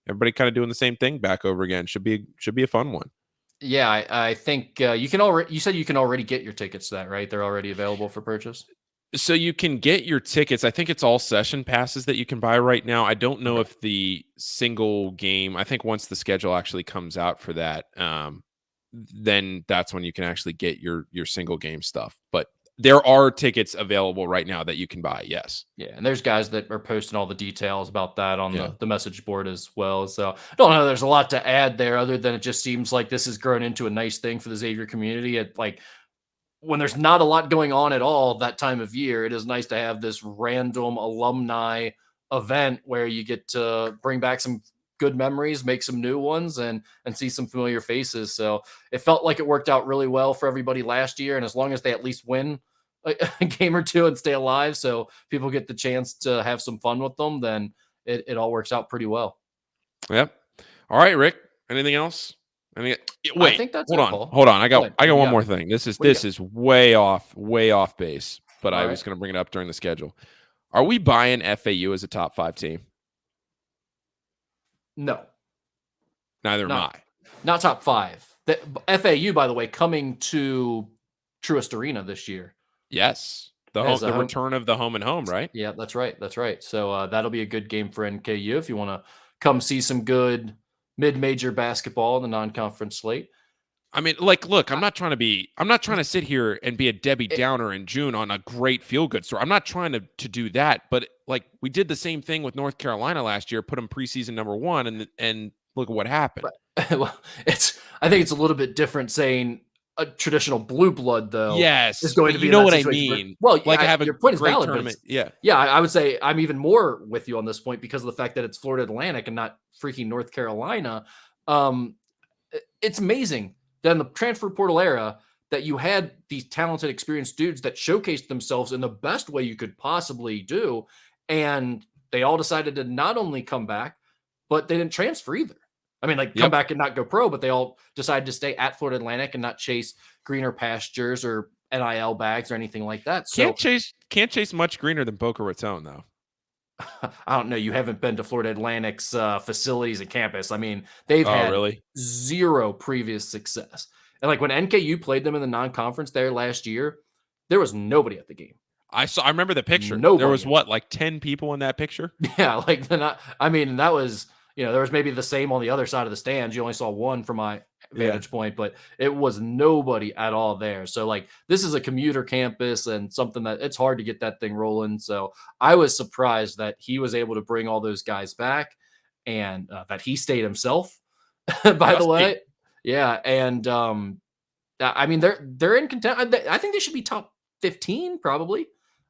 kind of doing the same thing back over again. Should be a fun one. Yeah, I think you said you can already get your tickets to that, right? They're already available for purchase. So you can get your tickets. I think it's all session passes that you can buy right now. I don't know Okay. if the single game, I think once the schedule actually comes out for that, then that's when you can actually get your single game stuff. But there are tickets available right now that you can buy. Yes. Yeah, and there's guys that are posting all the details about that on Yeah. the message board as well. So I don't know. There's a lot to add there, other than it just seems like this has grown into a nice thing for the Xavier community. It like when there's not a lot going on at all that time of year, it is nice to have this random alumni event where you get to bring back some good memories, make some new ones, and see some familiar faces. So it felt like it worked out really well for everybody last year. And as long as they at least win a game or two and stay alive, so people get the chance to have some fun with them, then it all works out pretty well. Yep. All right, Rick. Anything else? I mean, wait, I think that's hold it, on, Paul. hold on. I Go got ahead. one Yeah. more thing. This What do you is way off base, but I All was right. going to bring it up during the schedule. Are we buying FAU as a top 5 team? No, Neither am I. not top 5. The FAU, by the way, coming to Truist Arena this year. Yes. The return of the home and home, right? Yeah, that's right. That's right. So that'll be a good game for NKU if you want to come see some good mid-major basketball in the non-conference slate. I mean, like, look, I'm not trying to sit here and be a Debbie Downer in June on a great feel-good story. I'm not trying to do that, but like we did the same thing with North Carolina last year, put them preseason number 1, and look at what happened. Well, I think it's a little bit different saying a traditional blue blood, though. Yes, is going to be you know what I situation mean. Well, like I have your point is great valid, tournament. But yeah, I would say I'm even more with you on this point because of the fact that it's Florida Atlantic and not freaking North Carolina. It's amazing that in the transfer portal era that you had these talented, experienced dudes that showcased themselves in the best way you could possibly do, and they all decided to not only come back, but they didn't transfer either. I mean, come back and not go pro, but they all decided to stay at Florida Atlantic and not chase greener pastures or NIL bags or anything like that. So can't chase much greener than Boca Raton, though. I don't know. You haven't been to Florida Atlantic's facilities and campus. I mean, they've had zero previous success. And like when NKU played them in the non-conference there last year, there was nobody at the game. I remember the picture. Nobody. There was like 10 people in that picture. Yeah, that was. There was maybe the same on the other side of the stands. You only saw one from my vantage point, but it was nobody at all there. So this is a commuter campus and something that it's hard to get that thing rolling. So I was surprised that he was able to bring all those guys back and that he stayed himself, by the way. Yeah. And I mean, they're in content. I think they should be top 15 probably.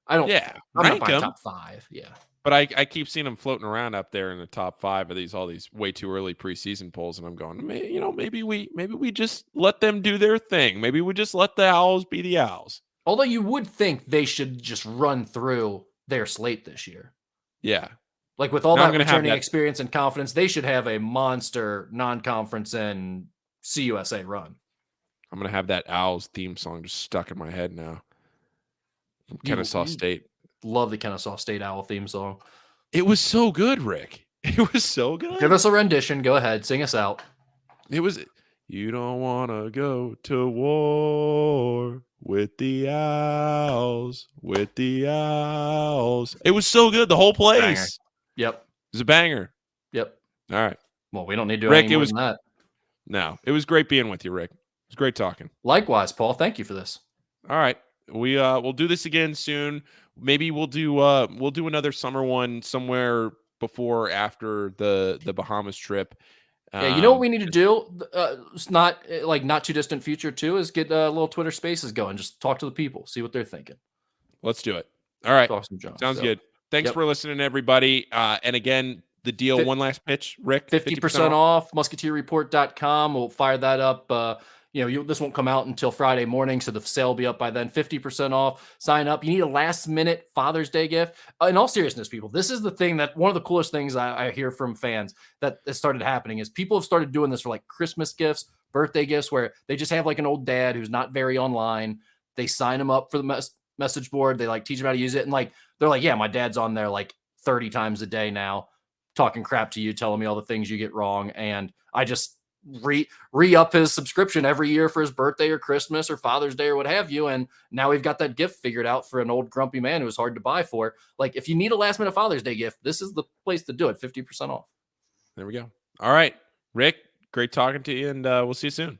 I'm not buying top 5. Yeah. But I keep seeing them floating around up there in the top 5 of all these way too early preseason polls, and I'm going, maybe we just let them do their thing. Maybe we just let the Owls be the Owls. Although you would think they should just run through their slate this year. Yeah, with all that returning experience and confidence, they should have a monster non-conference and CUSA run. I'm gonna have that Owls theme song just stuck in my head now. From Kennesaw State. Love the Kennesaw State Owl theme song. It was so good, Rick. It was so good. Give us a rendition. Go ahead. Sing us out. It was, you don't want to go to war with the Owls, with the Owls. It was so good. The whole place. Banger. Yep. It was a banger. Yep. All right. Well, we don't need to do any more than that. No, it was great being with you, Rick. It was great talking. Likewise, Paul. Thank you for this. All right. We'll do this again soon. Maybe we'll do another summer one somewhere before or after the Bahamas trip. Yeah, you know what we need to do? It's not too distant future too. Is get little Twitter Spaces going. Just talk to the people, see what they're thinking. Let's do it. All right, awesome, John. Sounds good. Thanks for listening, everybody. And again, the deal. One last pitch, Rick. 50% off. Musketeerreport.com. We'll fire that up. This won't come out until Friday morning, so the sale will be up by then. 50% off. Sign up. You need a last-minute Father's Day gift. In all seriousness, people, this is the thing that one of the coolest things I hear from fans that has started happening is people have started doing this for Christmas gifts, birthday gifts, where they just have an old dad who's not very online. They sign him up for the message board. They teach him how to use it, and they're yeah, my dad's on there 30 times a day now, talking crap to you, telling me all the things you get wrong, and I just re-up his subscription every year for his birthday or Christmas or Father's Day or what have you. And now we've got that gift figured out for an old grumpy man who was hard to buy for. If you need a last minute Father's Day gift, this is the place to do it. 50% off. There we go. All right, Rick, great talking to you, and we'll see you soon.